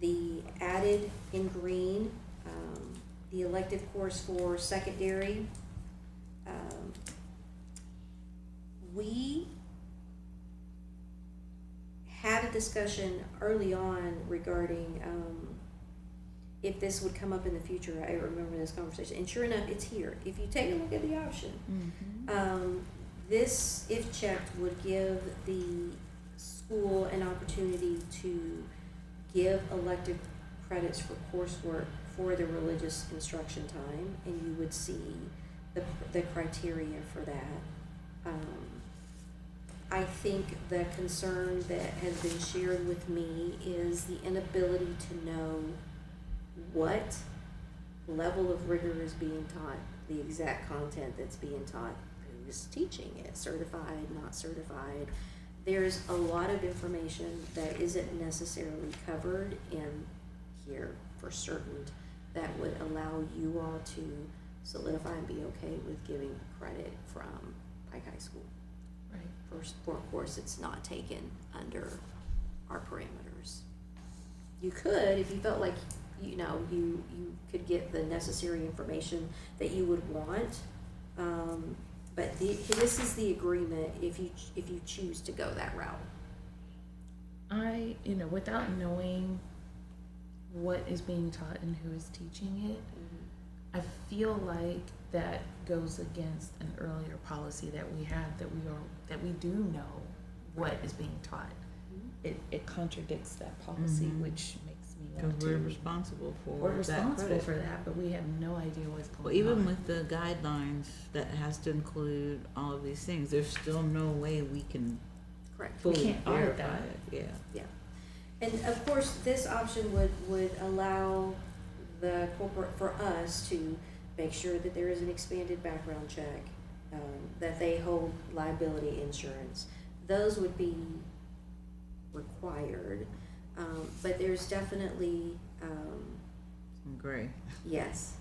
[SPEAKER 1] the added in green, the elective course for secondary. We had a discussion early on regarding if this would come up in the future. I remember this conversation, and sure enough, it's here. If you take a look at the option, this, if checked, would give the school an opportunity to give elective credits for coursework for the religious instruction time, and you would see the criteria for that. I think the concern that has been shared with me is the inability to know what level of rigor is being taught, the exact content that's being taught, who's teaching it, certified, not certified. There's a lot of information that isn't necessarily covered in here for certain that would allow you all to solidify and be okay with giving credit from Pike High School
[SPEAKER 3] Right.
[SPEAKER 1] for a course that's not taken under our parameters. You could, if you felt like, you know, you could get the necessary information that you would want, but this is the agreement if you choose to go that route.
[SPEAKER 3] Without knowing what is being taught and who is teaching it, I feel like that goes against an earlier policy that we had, that we do know what is being taught. It contradicts that policy, which makes me
[SPEAKER 2] because
[SPEAKER 3] want to.
[SPEAKER 2] we're responsible for
[SPEAKER 3] We're
[SPEAKER 2] that
[SPEAKER 3] responsible
[SPEAKER 2] credit.
[SPEAKER 3] for that, but we have no idea what's going on.
[SPEAKER 2] Well, even with the guidelines that has to include all of these things, there's still no way we can
[SPEAKER 1] Correct.
[SPEAKER 2] fully
[SPEAKER 3] can't audit
[SPEAKER 2] verify
[SPEAKER 3] that.
[SPEAKER 2] it. Yeah.
[SPEAKER 1] And of course, this option would allow the corporate, for us to make sure that there is an expanded background check, that they hold liability insurance. Those would be required, but there's definitely,
[SPEAKER 2] Some gray.
[SPEAKER 1] yes.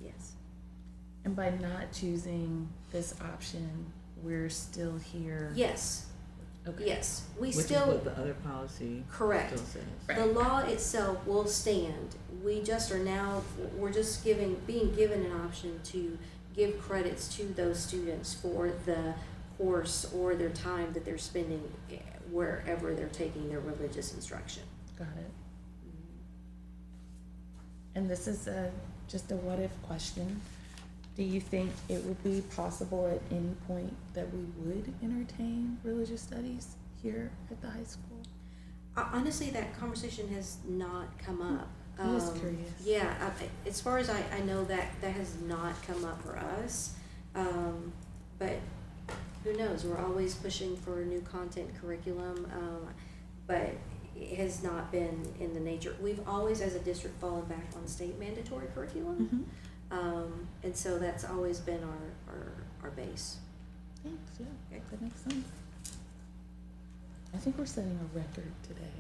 [SPEAKER 1] Yes.
[SPEAKER 3] And by not choosing this option, we're still here.
[SPEAKER 1] Yes,
[SPEAKER 3] Okay.
[SPEAKER 1] yes. We
[SPEAKER 2] Which
[SPEAKER 1] still.
[SPEAKER 2] is what the other policy
[SPEAKER 1] Correct.
[SPEAKER 2] still says.
[SPEAKER 3] Right.
[SPEAKER 1] The law itself will stand. We just are now, we're just being given an option to give credits to those students for the course or their time that they're spending wherever they're taking their religious instruction.
[SPEAKER 3] Got it. And this is just a what-if question. Do you think it would be possible at any point that we would entertain religious studies here at the high school?
[SPEAKER 1] Honestly, that conversation has not come up.
[SPEAKER 3] I was curious.
[SPEAKER 1] Yeah, as far as I know, that has not come up for us. But who knows, we're always pushing for new content curriculum, but it has not been in the nature, we've always as a district fallen back on state mandatory curriculum. And so that's always been our base.
[SPEAKER 3] Thanks, yeah,
[SPEAKER 1] Okay.
[SPEAKER 3] that makes sense. I think we're setting a record today.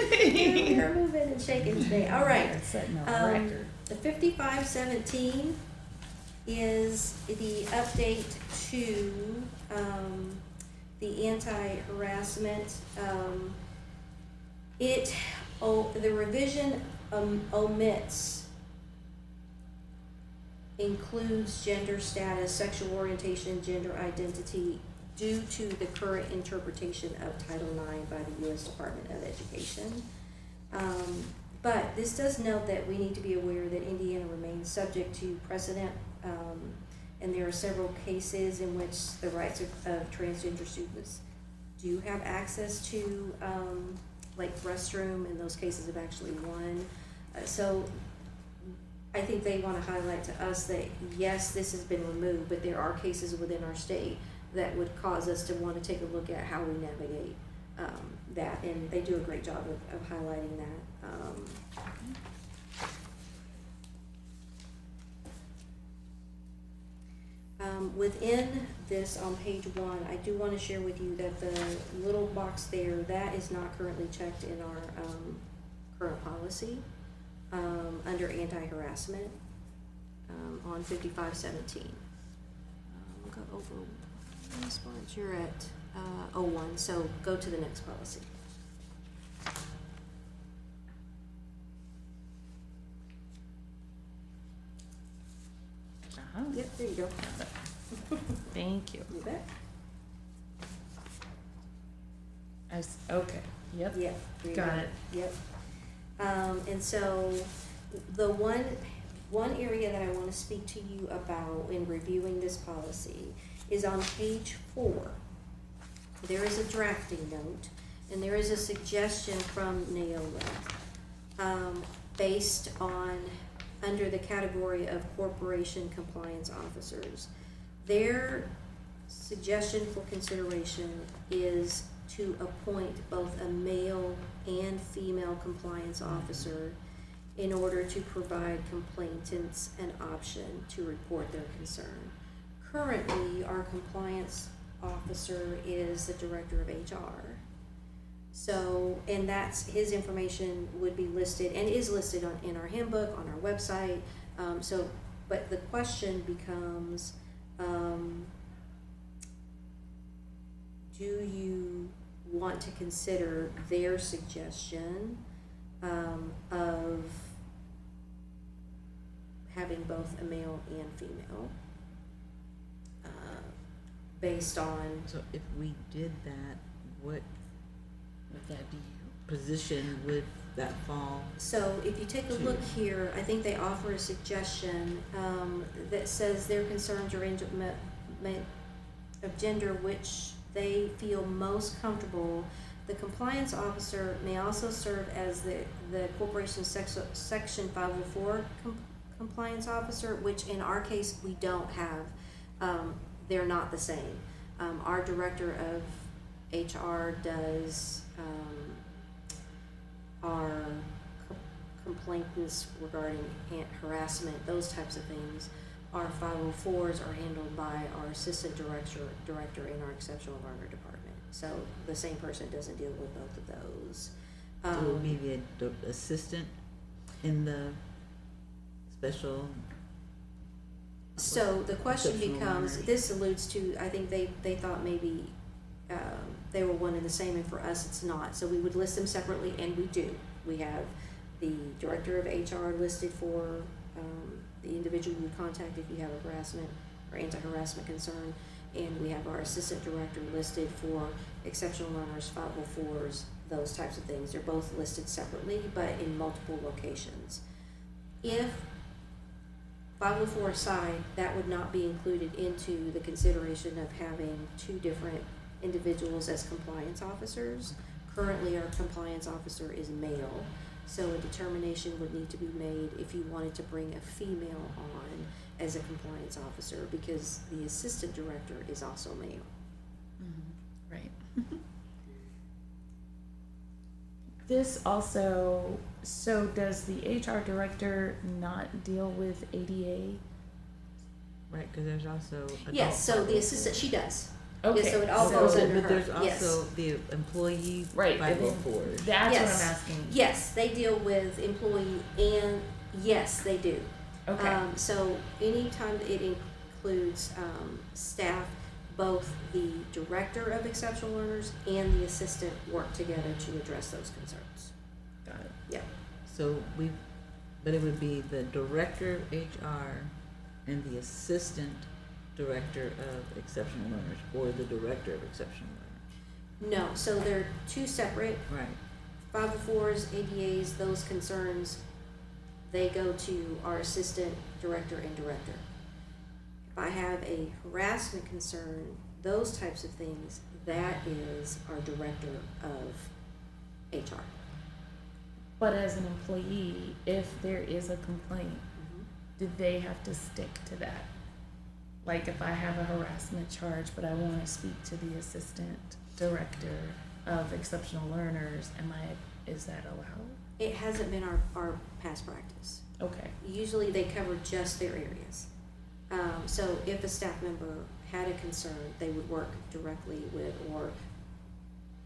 [SPEAKER 1] Hey, we're moving and shaking today, all right.
[SPEAKER 3] We're setting a record.
[SPEAKER 1] The 5517 is the update to the anti-harassment. The revision omits, includes gender status, sexual orientation, gender identity due to the current interpretation of Title IX by the U.S. Department of Education. But this does note that we need to be aware that Indiana remains subject to precedent, and there are several cases in which the rights of transgender students do have access to, like restroom, and those cases have actually won. So I think they want to highlight to us that, yes, this has been removed, but there are cases within our state that would cause us to want to take a look at how we navigate that, and they do a great job of highlighting that. Within this, on page 1, I do want to share with you that the little box there, that is not currently checked in our current policy under anti-harassment on 5517. We'll go over this one. You're at 01, so go to the next policy. Yep, there you go.
[SPEAKER 3] Thank you.
[SPEAKER 1] You bet.
[SPEAKER 3] Okay, yep.
[SPEAKER 1] Yep. there you
[SPEAKER 3] Got
[SPEAKER 1] go.
[SPEAKER 3] it.
[SPEAKER 1] Yep. And so the one area that I want to speak to you about in reviewing this policy is on page 4. There is a drafting note, and there is a suggestion from Neola based on under the category of corporation compliance officers. Their suggestion for consideration is to appoint both a male and female compliance officer in order to provide complainants an option to report their concern. Currently, our compliance officer is the director of HR. So, and that's, his information would be listed and is listed in our handbook, on our website. But the question becomes, do you want to consider their suggestion of having both a male and female based on...
[SPEAKER 2] So if we did that, what
[SPEAKER 3] Would that be you?
[SPEAKER 2] position would that fall?
[SPEAKER 1] So if you take a look here, I think they offer a suggestion that says their concerns are of gender which they feel most comfortable. The compliance officer may also serve as the corporation's section 504 compliance officer, which in our case we don't have. They're not the same. Our director of HR does our complaints regarding harassment, those types of things. Our 504s are handled by our assistant director in our exceptional learner department. So the same person doesn't deal with both of those.
[SPEAKER 2] So it would be the assistant in the special.
[SPEAKER 1] So the question
[SPEAKER 2] Exceptional
[SPEAKER 1] becomes,
[SPEAKER 2] learners.
[SPEAKER 1] this alludes to, I think they thought maybe they were one and the same, and for us it's not. So we would list them separately, and we do. We have the director of HR listed for the individual you contact if you have a harassment or anti-harassment concern, and we have our assistant director listed for exceptional learners, 504s, those types of things. They're both listed separately, but in multiple locations. If 504 aside, that would not be included into the consideration of having two different individuals as compliance officers. Currently, our compliance officer is male, so a determination would need to be made if you wanted to bring a female on, as a compliance officer because the assistant director is also male.
[SPEAKER 3] Right. This also, so does the HR director not deal with ADA?
[SPEAKER 2] Right, because there's also.
[SPEAKER 1] Yes, so
[SPEAKER 2] adult
[SPEAKER 1] the assistant, she does.
[SPEAKER 3] Okay.
[SPEAKER 1] Yes, so it all
[SPEAKER 3] so-
[SPEAKER 1] goes under
[SPEAKER 2] But
[SPEAKER 1] her,
[SPEAKER 2] there's
[SPEAKER 1] yes.
[SPEAKER 2] also the employee
[SPEAKER 3] Right, and then
[SPEAKER 2] 504s.
[SPEAKER 3] that's what
[SPEAKER 1] Yes.
[SPEAKER 3] I'm asking.
[SPEAKER 1] Yes, they deal with employee and, yes, they do.
[SPEAKER 3] Okay,
[SPEAKER 1] So anytime it includes, staff, both the director of exceptional learners and the assistant work together to address those concerns.
[SPEAKER 3] got it.
[SPEAKER 1] Yeah,
[SPEAKER 2] So but it would be the director of HR and the assistant director of exceptional learners, or the director of exceptional learners.
[SPEAKER 1] no, so they're two separate,
[SPEAKER 2] Right.
[SPEAKER 1] 504s, ADAs, those concerns, they go to our assistant director and director. If I have a harassment concern, those types of things, that is our director of HR.
[SPEAKER 3] But as an employee, if there is a complaint, do they have to stick to that? Like if I have a harassment charge, but I want to speak to the assistant director of exceptional learners, is that allowed?
[SPEAKER 1] It hasn't been our past practice.
[SPEAKER 3] Okay,
[SPEAKER 1] Usually they cover just their areas. So if a staff member had a concern, they would work directly with or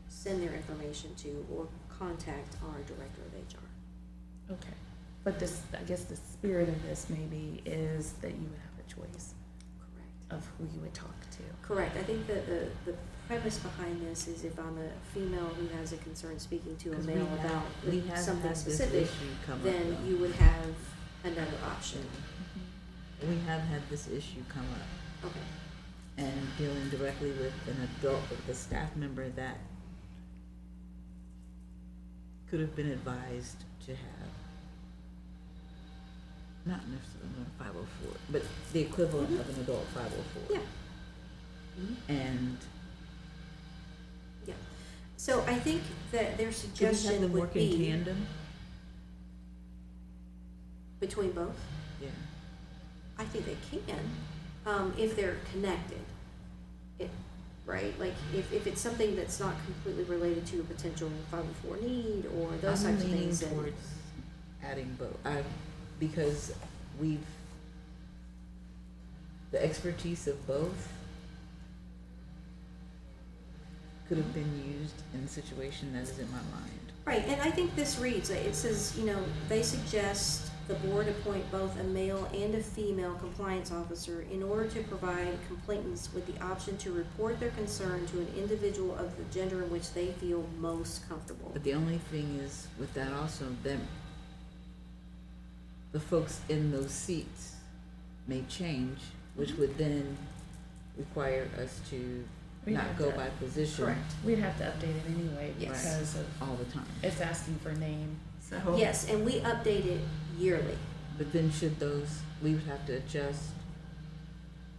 [SPEAKER 1] send their information to or contact our director of HR.
[SPEAKER 3] okay. But this, I guess the spirit of this maybe is that you would have a choice
[SPEAKER 1] Correct.
[SPEAKER 3] of who you would talk to.
[SPEAKER 1] Correct. I think that the premise behind this is if I'm a female who has a concern speaking to a
[SPEAKER 2] 'Cause
[SPEAKER 1] male about
[SPEAKER 2] we have
[SPEAKER 1] something
[SPEAKER 2] had this
[SPEAKER 1] specific,
[SPEAKER 2] issue come
[SPEAKER 1] then
[SPEAKER 2] up, though.
[SPEAKER 1] you would have another option.
[SPEAKER 2] We have had this issue come up,
[SPEAKER 1] Okay.
[SPEAKER 2] and dealing directly with an adult, with a staff member that could have been advised to have, not necessarily a 504, but the equivalent of an adult 504.
[SPEAKER 1] Yeah.
[SPEAKER 2] And
[SPEAKER 1] Yeah. So I think that their
[SPEAKER 2] do we have
[SPEAKER 1] suggestion
[SPEAKER 2] them
[SPEAKER 1] would
[SPEAKER 2] work in
[SPEAKER 1] be
[SPEAKER 2] tandem?
[SPEAKER 1] between both.
[SPEAKER 2] Yeah.
[SPEAKER 1] I think they can, if they're connected. Right? Like if it's something that's not completely related to a potential 504 need or those
[SPEAKER 2] I'm
[SPEAKER 1] types of
[SPEAKER 2] leaning
[SPEAKER 1] things. then-
[SPEAKER 2] towards adding both, because the expertise of both could have been used in the situation that is in my mind.
[SPEAKER 1] Right, and I think this reads, it says, they suggest the board appoint both a male and a female compliance officer in order to provide complainants with the option to report their concern to an individual of the gender in which they feel most comfortable.
[SPEAKER 2] But the only thing is with that also, that the folks in those seats may change, which would then require us to
[SPEAKER 3] We'd
[SPEAKER 2] not
[SPEAKER 3] have
[SPEAKER 2] go
[SPEAKER 3] to-
[SPEAKER 2] by position
[SPEAKER 3] Correct. We'd have to update it anyway
[SPEAKER 1] Yes.
[SPEAKER 3] because of,
[SPEAKER 2] all the time.
[SPEAKER 3] it's asking for name, so.
[SPEAKER 1] Yes, and we update it yearly.
[SPEAKER 2] But then we would have to adjust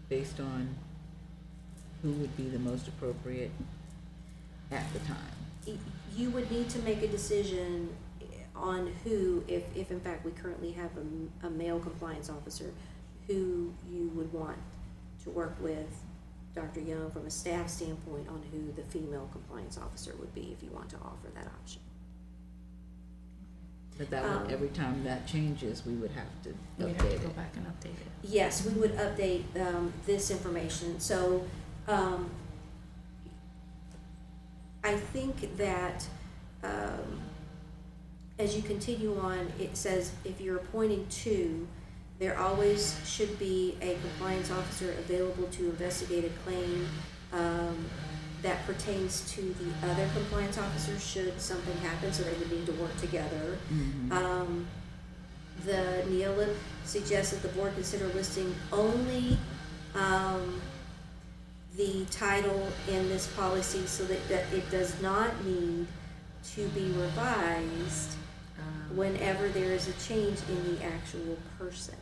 [SPEAKER 2] based on who would be the most appropriate at the time.
[SPEAKER 1] You would need to make a decision on who, if in fact we currently have a male compliance officer, who you would want to work with Dr. Young from a staff standpoint on who the female compliance officer would be if you want to offer that option.
[SPEAKER 2] But that would, every time that changes, we would have to
[SPEAKER 3] We'd have to
[SPEAKER 2] update
[SPEAKER 3] go
[SPEAKER 2] it.
[SPEAKER 3] back and update it.
[SPEAKER 1] Yes, we would update this information. So I think that as you continue on, it says if you're appointing two, there always should be a compliance officer available to investigate a claim that pertains to the other compliance officers should something happen, so they would need to work together.
[SPEAKER 2] Mhm.
[SPEAKER 1] The Neola suggests that the board consider listing only the title in this policy so that it does not need to be revised whenever there is a change in the actual person.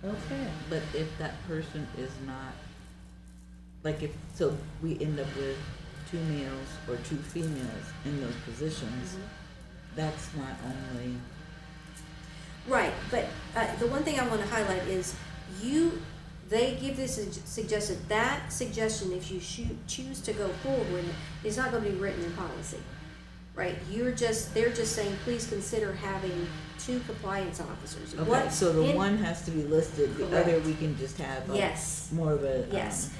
[SPEAKER 3] Okay.
[SPEAKER 2] But if that person is not, so we end up with 2 males or 2 females in those positions, that's not only,
[SPEAKER 1] Right, but the one thing I want to highlight is They give this suggestion. That suggestion, if you choose to go forward with it, is not going to be written in policy, right? They're just saying, please consider having 2 compliance officers.
[SPEAKER 2] Okay, so the one has to be listed, the
[SPEAKER 1] Correct.
[SPEAKER 2] other we can just have
[SPEAKER 1] Yes.
[SPEAKER 2] more of a.
[SPEAKER 1] Yes.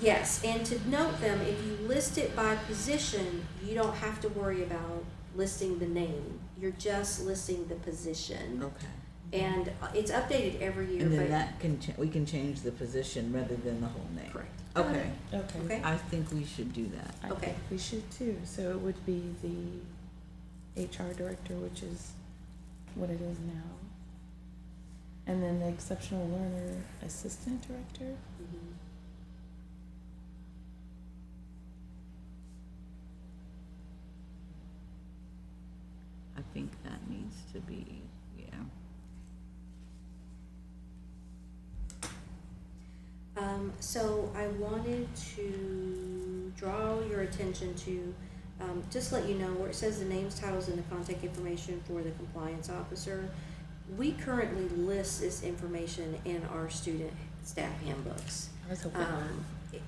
[SPEAKER 1] Yes, and to note them, if you list it by position, you don't have to worry about listing the name. You're just listing the position.
[SPEAKER 2] Okay.
[SPEAKER 1] And it's updated every year.
[SPEAKER 2] And then
[SPEAKER 1] but-
[SPEAKER 2] that can, we can change the position rather than the whole name.
[SPEAKER 1] Correct.
[SPEAKER 2] Okay,
[SPEAKER 3] Okay.
[SPEAKER 1] Okay.
[SPEAKER 2] I think we should do that.
[SPEAKER 3] I
[SPEAKER 1] Okay.
[SPEAKER 3] think we should too. So it would be the HR director, which is what it is now. And then the exceptional learner assistant director.
[SPEAKER 1] Mhm.
[SPEAKER 2] I think that needs to be, yeah.
[SPEAKER 1] So I wanted to draw your attention to, just let you know where it says the names, titles, and the contact information for the compliance officer. We currently list this information in our student staff handbooks.
[SPEAKER 3] I was hoping.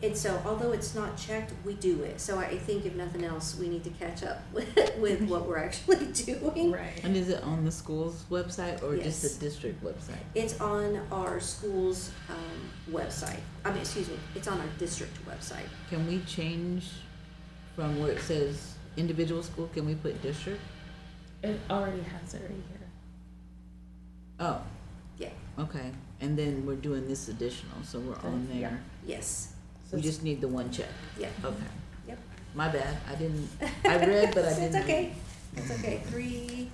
[SPEAKER 1] And so, although it's not checked, we do it. So I think if nothing else, we need to catch up with what we're actually doing.
[SPEAKER 3] Right.
[SPEAKER 2] And is it on the school's website or just
[SPEAKER 1] Yes.
[SPEAKER 2] the district website?
[SPEAKER 1] It's on our school's website. Excuse me, it's on our district website.
[SPEAKER 2] Can we change from where it says individual school, can we put district?
[SPEAKER 3] It already has it right here.
[SPEAKER 2] Oh,
[SPEAKER 1] Yeah,
[SPEAKER 2] okay, and then we're doing this additional, so we're on
[SPEAKER 3] Yeah.
[SPEAKER 2] there.
[SPEAKER 1] yes,
[SPEAKER 3] So
[SPEAKER 2] We
[SPEAKER 3] it's-
[SPEAKER 2] just need the one check.
[SPEAKER 1] yeah.
[SPEAKER 2] Okay.
[SPEAKER 1] Yep.
[SPEAKER 2] My bad, I didn't, I read, but I didn't.
[SPEAKER 1] It's okay, it's okay. 2, 3.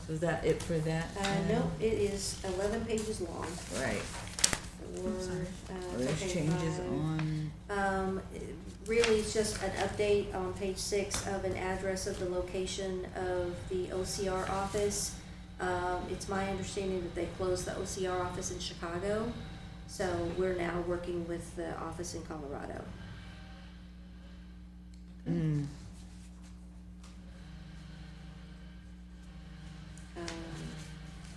[SPEAKER 2] Was that it for that?
[SPEAKER 1] No, it is 11 pages long.
[SPEAKER 2] Right,
[SPEAKER 1] Or,
[SPEAKER 3] sorry.
[SPEAKER 2] there's
[SPEAKER 1] okay,
[SPEAKER 2] changes
[SPEAKER 1] 5.
[SPEAKER 2] on,
[SPEAKER 1] Really, it's just an update on page 6 of an address of the location of the OCR office. It's my understanding that they closed the OCR office in Chicago, so we're now working with the office in Colorado.
[SPEAKER 2] mm,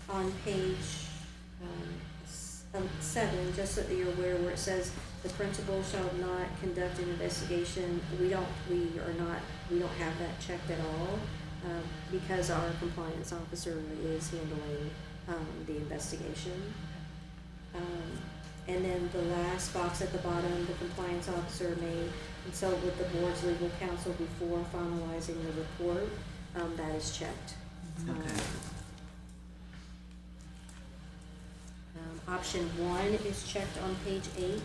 [SPEAKER 1] On page 7, just so that you're aware, where it says the principal shall not conduct an investigation, we don't have that checked at all, because our compliance officer is handling the investigation. And then the last box at the bottom, the compliance officer may consult with the board's legal counsel before finalizing the report, that is checked.
[SPEAKER 2] okay.
[SPEAKER 1] Option 1 is checked on page 8.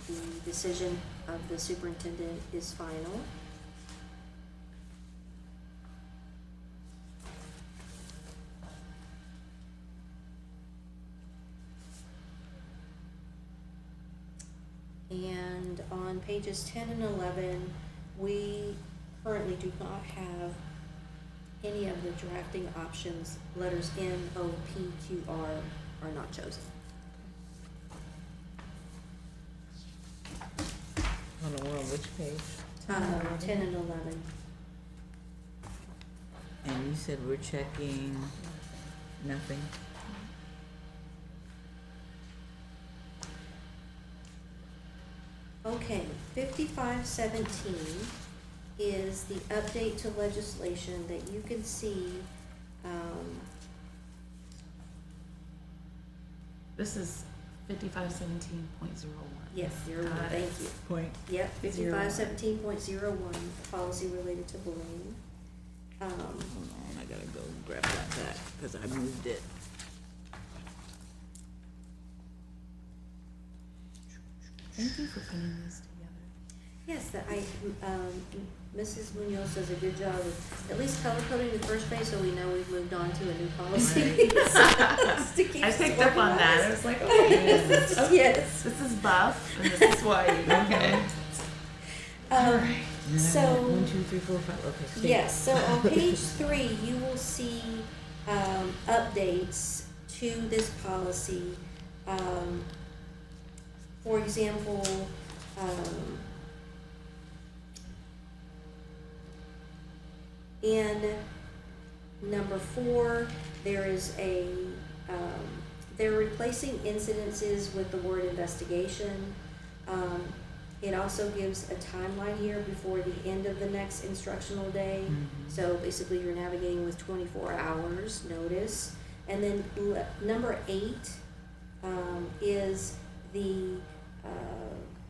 [SPEAKER 1] The decision of the superintendent is final. And on pages 10 and 11, we currently do not have any of the drafting options. Letters N, O, P, Q, R are not chosen.
[SPEAKER 2] Hold on, we're on which page?
[SPEAKER 1] 10 and 11.
[SPEAKER 2] And you said we're checking nothing?
[SPEAKER 1] Okay, 5517 is the update to legislation that you can see,
[SPEAKER 3] This is 5517.01.
[SPEAKER 1] yes, 01,
[SPEAKER 3] Got it.
[SPEAKER 1] thank you.
[SPEAKER 2] Point.
[SPEAKER 1] Yep,
[SPEAKER 3] 01.
[SPEAKER 1] 5517.01, policy related to bullying.
[SPEAKER 2] Hold on, I gotta go grab that back, cause I moved it.
[SPEAKER 3] Thank you for putting these together.
[SPEAKER 1] Yes, Mrs. Munoz does a good job of at least color coding the first page, so we know we've moved on to a new policy. To keep
[SPEAKER 3] I
[SPEAKER 1] us
[SPEAKER 3] picked up on that. I
[SPEAKER 1] organized.
[SPEAKER 3] was like, okay,
[SPEAKER 1] Yes.
[SPEAKER 3] this is buff and this is white. Okay.
[SPEAKER 1] Um, So,
[SPEAKER 2] 1, 2, 3, 4, 5, okay. stay.
[SPEAKER 1] yes, so on page 3, you will see, updates to this policy. For example, in Number 4, there is a, they're replacing incidences with the word investigation. It also gives a timeline here before the end of the next instructional day. So basically you're navigating with 24 hours notice. And then number 8 is the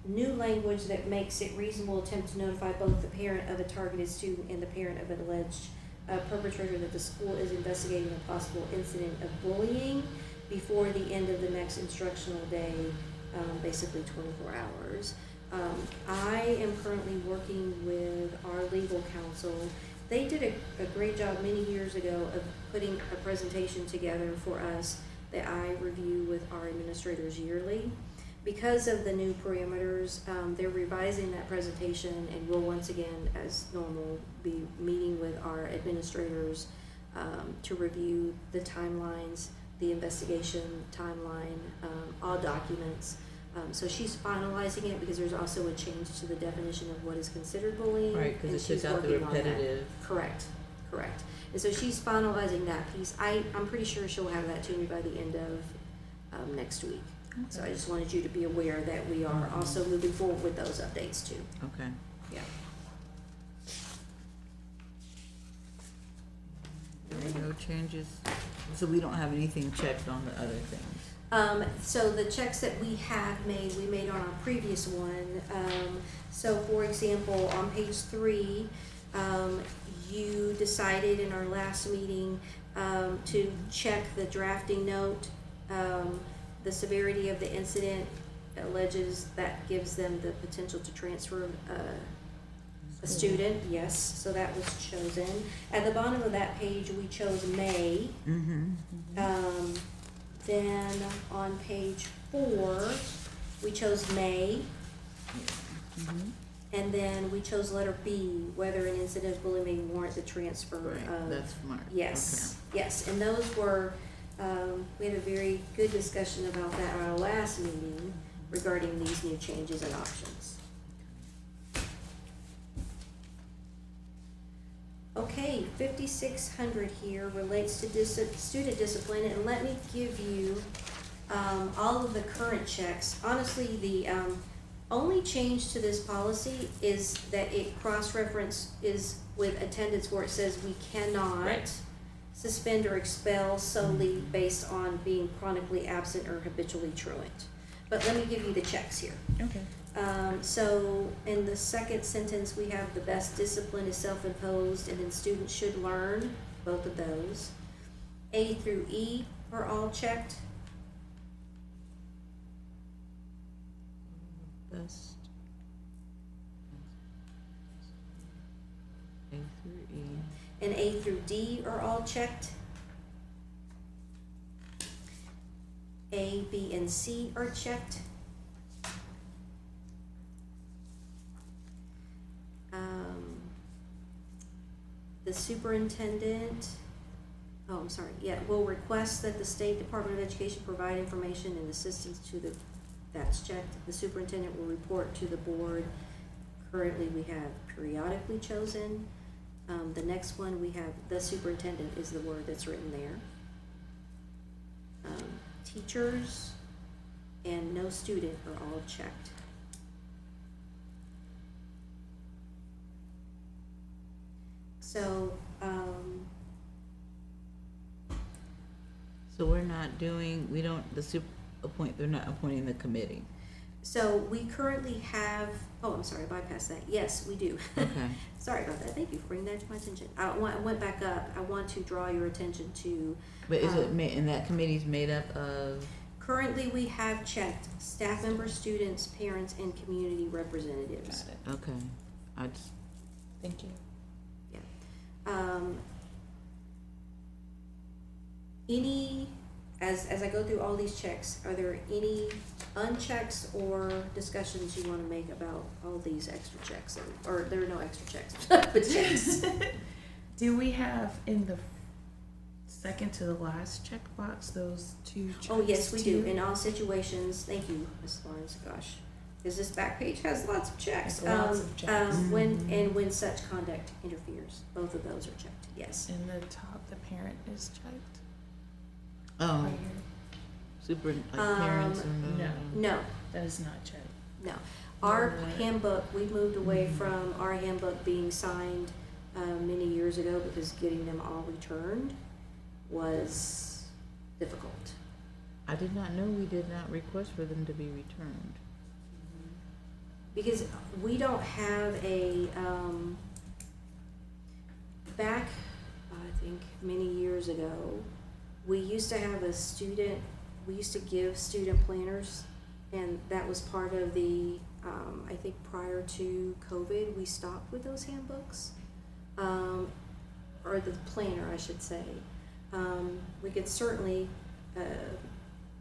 [SPEAKER 1] new language that makes it reasonable attempt to notify both the parent of a targeted student and the parent of an alleged perpetrator that the school is investigating a possible incident of bullying before the end of the next instructional day, basically 24 hours. I am currently working with our legal counsel. They did a great job many years ago of putting a presentation together for us that I review with our administrators yearly. Because of the new parameters, they're revising that presentation, and we'll once again, as normal, be meeting with our administrators to review the timelines, the investigation timeline, all documents. So she's finalizing it because there's also a change to the definition of what is considered bullying.
[SPEAKER 2] Right, because
[SPEAKER 1] and
[SPEAKER 2] it took
[SPEAKER 1] she's
[SPEAKER 2] out the
[SPEAKER 1] working on that.
[SPEAKER 2] repetitive.
[SPEAKER 1] Correct. And so she's finalizing that piece. I'm pretty sure she'll have that to me by the end of next week. So I just wanted you to be aware that we are also moving forward with those updates too.
[SPEAKER 2] Okay.
[SPEAKER 1] Yeah.
[SPEAKER 2] No changes, so we don't have anything checked on the other things.
[SPEAKER 1] So the checks that we have made, we made on our previous one. So for example, on page 3, you decided in our last meeting to check the drafting note. The severity of the incident alleges that gives them the potential to transfer a student. Yes, so that was chosen. At the bottom of that page, we chose May. Then on page 4, we chose May. And then we chose letter B, whether an incident of bullying may warrant the transfer
[SPEAKER 2] Right,
[SPEAKER 1] of.
[SPEAKER 2] that's smart.
[SPEAKER 1] Yes, yes, and those were, we had a very good discussion about that at our last meeting regarding these new changes and options. Okay, 5600 here relates to student discipline, and let me give you all of the current checks. Honestly, the only change to this policy is that it cross-reference is with attendance where it says we cannot
[SPEAKER 2] Right.
[SPEAKER 1] suspend or expel solely based on being chronically absent or habitually truant. But let me give you the checks here.
[SPEAKER 3] Okay.
[SPEAKER 1] So in the second sentence, we have the best discipline is self-imposed, and then students should learn, both of those. A through E are all checked.
[SPEAKER 2] Best. A through E.
[SPEAKER 1] And A through D are all checked. A, B, and C are checked. The superintendent, will request that the State Department of Education provide information and assistance to the, that's checked. The superintendent will report to the board. Currently, we have periodically chosen. The next one, we have the superintendent is the word that's written there. Teachers and no student are all checked. So,
[SPEAKER 2] So we're not doing, we don't, they're not appointing the committee.
[SPEAKER 1] so we currently have, oh, I'm sorry, I bypassed that. Yes, we do.
[SPEAKER 2] Okay.
[SPEAKER 1] Sorry about that. Thank you for bringing that to my attention. I went back up. I want to draw your attention to.
[SPEAKER 2] But is it, and that committee's made up of?
[SPEAKER 1] Currently, we have checked staff members, students, parents, and community representatives.
[SPEAKER 3] Got it.
[SPEAKER 2] Okay. I just,
[SPEAKER 3] Thank you.
[SPEAKER 1] As I go through all these checks, are there any unchecks or discussions you want to make about all these extra checks? Or there are no extra checks, but checks.
[SPEAKER 3] Do we have in the second to the last checkbox those two checks?
[SPEAKER 1] Oh, yes, we do.
[SPEAKER 3] too?
[SPEAKER 1] In all situations, thank you, Ms. Lawrence, gosh. Because this back page has lots of checks.
[SPEAKER 3] Has lots of checks.
[SPEAKER 1] When such conduct interferes, both of those are checked, yes.
[SPEAKER 3] In the top, the parent is checked.
[SPEAKER 2] Oh,
[SPEAKER 3] Right here.
[SPEAKER 2] super, like parents and,
[SPEAKER 3] no.
[SPEAKER 1] No,
[SPEAKER 3] That is not checked.
[SPEAKER 1] no. Our
[SPEAKER 3] No.
[SPEAKER 1] handbook, we moved away from our handbook being signed many years ago because getting them all returned was difficult.
[SPEAKER 2] I did not know we did not request for them to be returned.
[SPEAKER 1] Because we don't have a, back, I think, many years ago, we used to have we used to give student planners, and that was part of the, I think prior to COVID, we stopped with those handbooks, or the planner, I should say. We could certainly,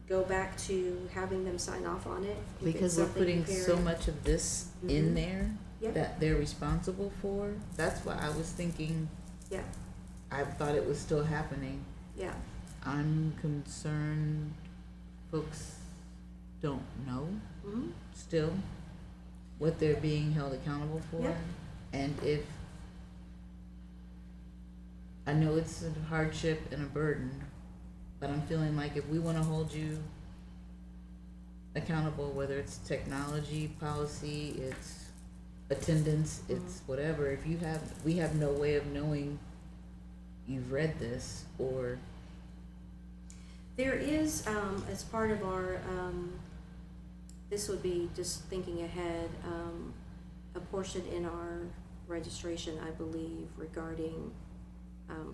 [SPEAKER 1] go back to having them sign off on it. if it's
[SPEAKER 2] Because we're
[SPEAKER 1] something
[SPEAKER 2] putting so
[SPEAKER 1] very-
[SPEAKER 2] much of this in
[SPEAKER 1] Mhm.
[SPEAKER 2] there
[SPEAKER 1] Yep.
[SPEAKER 2] that they're responsible for. That's why I was thinking,
[SPEAKER 1] Yeah,
[SPEAKER 2] I thought it was still happening.
[SPEAKER 1] yeah,
[SPEAKER 2] I'm concerned folks don't know
[SPEAKER 1] mm-hmm,
[SPEAKER 2] still what they're being held accountable for.
[SPEAKER 1] Yep.
[SPEAKER 2] And if, I know it's a hardship and a burden, but I'm feeling like if we wanna hold you accountable, whether it's technology, policy, it's attendance, it's whatever, if you have, we have no way of knowing you've read this, or,
[SPEAKER 1] there is, as part of our, this would be just thinking ahead, a portion in our registration, I believe, regarding,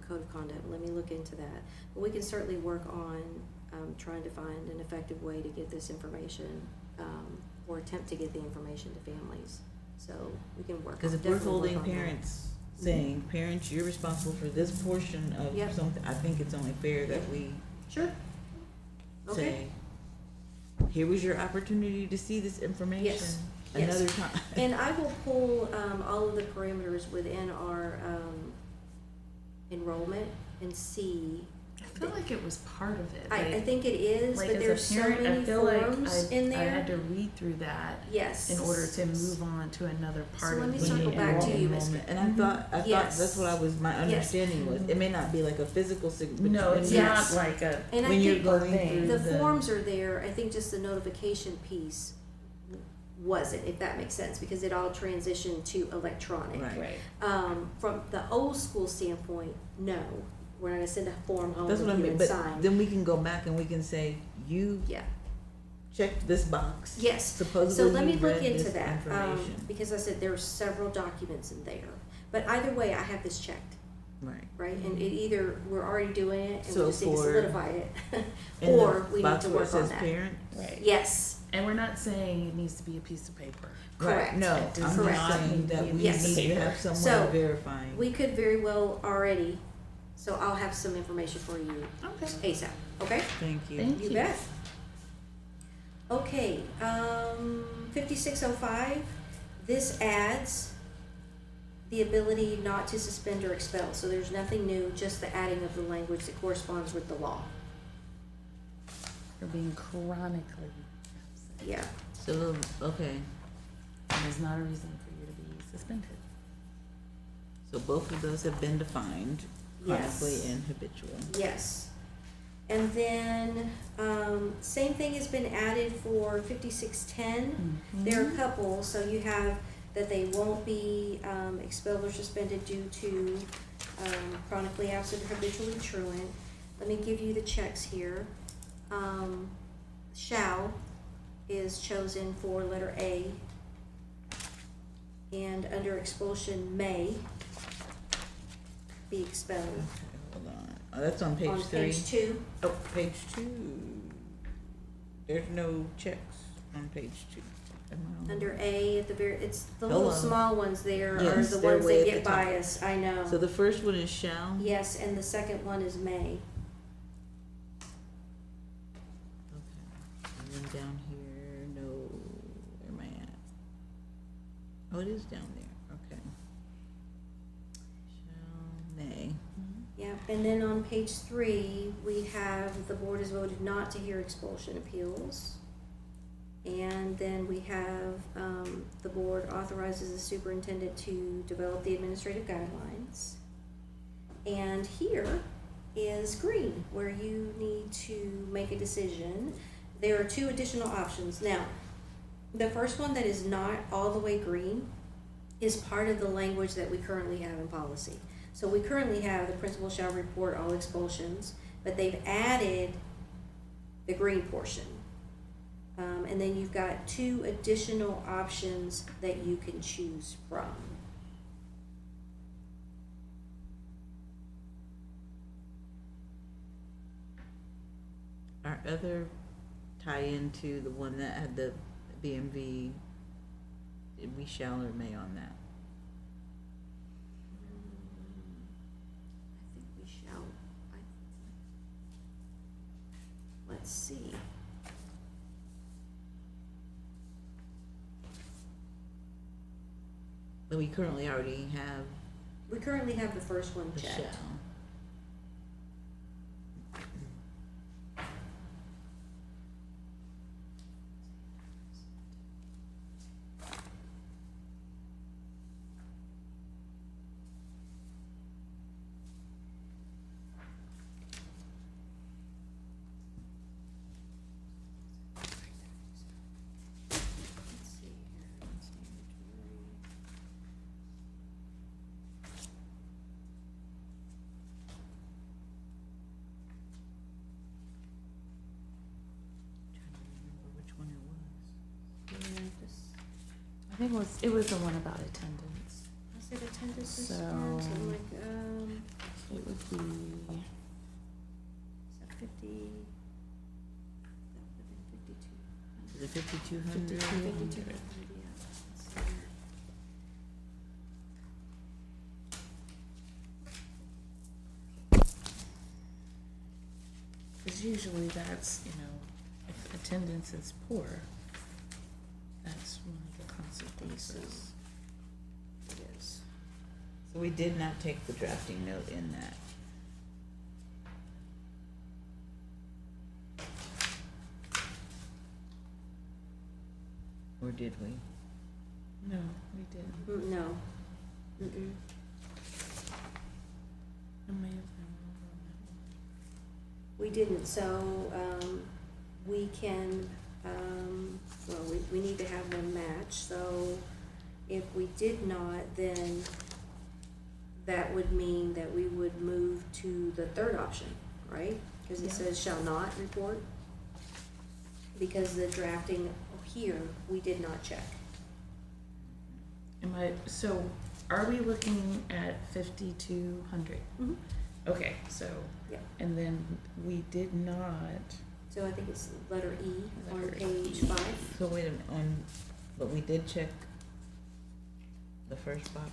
[SPEAKER 1] code of conduct. Let me look into that. But we can certainly work on, trying to find an effective way to get this information, or attempt to get the information to families. So we can work.
[SPEAKER 2] cause if we're
[SPEAKER 1] definitely work
[SPEAKER 2] holding
[SPEAKER 1] on that.
[SPEAKER 2] parents, saying, parents, you're responsible for this portion of
[SPEAKER 1] Yep.
[SPEAKER 2] something, I think it's only fair that we
[SPEAKER 1] Sure. Okay.
[SPEAKER 2] say, here was your opportunity to see this information
[SPEAKER 1] Yes.
[SPEAKER 2] another time.
[SPEAKER 1] And I will pull, all of the parameters within our, enrollment and see.
[SPEAKER 3] I feel like it was part of it.
[SPEAKER 1] I think it is,
[SPEAKER 3] like
[SPEAKER 1] but
[SPEAKER 3] as
[SPEAKER 1] there's
[SPEAKER 3] a
[SPEAKER 1] so
[SPEAKER 3] parent,
[SPEAKER 1] many
[SPEAKER 3] I feel like
[SPEAKER 1] forms in
[SPEAKER 3] I had
[SPEAKER 1] there.
[SPEAKER 3] to read through that
[SPEAKER 1] Yes.
[SPEAKER 3] in order to move on to another part
[SPEAKER 1] let
[SPEAKER 3] of
[SPEAKER 1] me
[SPEAKER 3] the
[SPEAKER 1] circle back to you, Ms.
[SPEAKER 2] Enrollment. And I thought
[SPEAKER 1] Yes.
[SPEAKER 2] that's what I was, my understanding was, it may not be like a physical signature.
[SPEAKER 3] No, it's
[SPEAKER 1] Yes.
[SPEAKER 3] not like a.
[SPEAKER 1] And I
[SPEAKER 2] When you're
[SPEAKER 1] think
[SPEAKER 2] going
[SPEAKER 3] thing.
[SPEAKER 2] through
[SPEAKER 1] the forms are there, I think just the notification piece wasn't, if that makes sense, because it all transitioned to electronic.
[SPEAKER 2] Right.
[SPEAKER 1] From the old school standpoint, no, we're not gonna send a form home
[SPEAKER 2] That's
[SPEAKER 1] with
[SPEAKER 2] what I
[SPEAKER 1] you
[SPEAKER 2] mean,
[SPEAKER 1] and
[SPEAKER 2] but
[SPEAKER 1] sign.
[SPEAKER 2] then we can go back and we can say, you
[SPEAKER 1] Yeah,
[SPEAKER 2] checked this box.
[SPEAKER 1] yes, so
[SPEAKER 2] Supposedly
[SPEAKER 1] let me
[SPEAKER 2] you
[SPEAKER 1] look
[SPEAKER 2] read
[SPEAKER 1] into
[SPEAKER 2] this
[SPEAKER 1] that,
[SPEAKER 2] information.
[SPEAKER 1] because I said there are several documents in there. But either way, I have this checked,
[SPEAKER 2] Right.
[SPEAKER 1] right, and it either, we're already doing it and we
[SPEAKER 2] So
[SPEAKER 1] just need to
[SPEAKER 2] for-
[SPEAKER 1] solidify it,
[SPEAKER 2] And the
[SPEAKER 1] or we need
[SPEAKER 2] box
[SPEAKER 1] to
[SPEAKER 2] where it
[SPEAKER 1] work on
[SPEAKER 2] says
[SPEAKER 1] that.
[SPEAKER 2] parent?
[SPEAKER 3] Right.
[SPEAKER 1] Yes,
[SPEAKER 3] And we're not saying it needs to be a piece of paper.
[SPEAKER 1] correct.
[SPEAKER 2] Right, no,
[SPEAKER 3] It does
[SPEAKER 2] I'm
[SPEAKER 1] not
[SPEAKER 2] just saying
[SPEAKER 3] need to
[SPEAKER 2] that
[SPEAKER 3] be
[SPEAKER 2] we
[SPEAKER 1] Yes.
[SPEAKER 2] need to
[SPEAKER 3] paper.
[SPEAKER 2] have someone
[SPEAKER 1] So,
[SPEAKER 2] verifying.
[SPEAKER 1] We could very well already, so I'll have some information for you
[SPEAKER 3] Okay.
[SPEAKER 1] ASAP, okay?
[SPEAKER 2] Thank you.
[SPEAKER 3] Thank
[SPEAKER 1] You
[SPEAKER 3] you.
[SPEAKER 1] bet. Okay, 5605, this adds the ability not to suspend or expel, so there's nothing new, just the adding of the language that corresponds with the law.
[SPEAKER 3] For being chronically absent.
[SPEAKER 1] Yeah,
[SPEAKER 2] So, okay,
[SPEAKER 3] That is not a reason for you to be suspended.
[SPEAKER 2] so both of those have been defined,
[SPEAKER 1] Yes.
[SPEAKER 2] chronically and habitual.
[SPEAKER 1] yes. And then, same thing has been added for 5610. There are a couple, so you have that they won't be expelled or suspended due to chronically absent or habitually truant. Let me give you the checks here. Shall is chosen for letter A. And under expulsion, may be expelled.
[SPEAKER 2] Okay, hold on. Oh, that's on page
[SPEAKER 1] On
[SPEAKER 2] 3.
[SPEAKER 1] page 2,
[SPEAKER 2] Oh, page 2. There's no checks on page 2. Am I on
[SPEAKER 1] under A at the very, it's the
[SPEAKER 2] Hold
[SPEAKER 1] little
[SPEAKER 2] on.
[SPEAKER 1] small ones there are
[SPEAKER 2] Yes,
[SPEAKER 1] the
[SPEAKER 2] they're
[SPEAKER 1] ones
[SPEAKER 2] way
[SPEAKER 1] that
[SPEAKER 2] at
[SPEAKER 1] get
[SPEAKER 2] the top.
[SPEAKER 1] biased, I know.
[SPEAKER 2] So the first one is shall?
[SPEAKER 1] Yes, and the second one is may.
[SPEAKER 2] Okay. And then down here, no, where am I at? Oh, it is down there, okay. Shall, may.
[SPEAKER 1] Yeah, and then on page 3, we have the board has voted not to hear expulsion appeals. And then we have, the board authorizes the superintendent to develop the administrative guidelines. And here is green, where you need to make a decision. There are two additional options. Now, the first one that is not all the way green is part of the language that we currently have in policy. So we currently have the principal shall report all expulsions, but they've added the green portion. And then you've got two additional options that you can choose from.
[SPEAKER 2] Our other tie into the one that had the BMV, we shall or may on that.
[SPEAKER 1] I think we shall, let's see.
[SPEAKER 2] But we currently already have
[SPEAKER 1] We currently have the first one
[SPEAKER 2] the
[SPEAKER 1] checked.
[SPEAKER 2] shall.
[SPEAKER 1] Let's see here. Mandatory.
[SPEAKER 2] Trying to remember which one it was.
[SPEAKER 1] Yeah, just,
[SPEAKER 3] I think it was the one about attendance.
[SPEAKER 1] I said attendance this
[SPEAKER 3] So-
[SPEAKER 1] term, so I'm like,
[SPEAKER 3] It would be,
[SPEAKER 1] is that 50? That would have been 52.
[SPEAKER 2] Is it 5200?
[SPEAKER 3] 5200.
[SPEAKER 1] Yeah. Let's see here.
[SPEAKER 3] because usually that's, if attendance is poor, that's one of the consequences.
[SPEAKER 1] It is.
[SPEAKER 2] So we did not take the drafting note in that. Or did we?
[SPEAKER 3] No, we didn't.
[SPEAKER 1] No. Mm-mm.
[SPEAKER 3] I may have been wrong on that one.
[SPEAKER 1] We didn't, so, we can, well, we need to have them match, so if we did not, then that would mean that we would move to the third option, right? Cause it
[SPEAKER 3] Yeah.
[SPEAKER 1] says shall not report, because the drafting here, we did not check.
[SPEAKER 3] So are we looking at 5200?
[SPEAKER 1] Mm-hmm.
[SPEAKER 3] Okay, so,
[SPEAKER 1] Yeah.
[SPEAKER 3] and then we did not,
[SPEAKER 1] So I think it's letter E on
[SPEAKER 3] Letter
[SPEAKER 1] page
[SPEAKER 3] E.
[SPEAKER 1] 5.
[SPEAKER 2] So wait a minute, but we did check the first box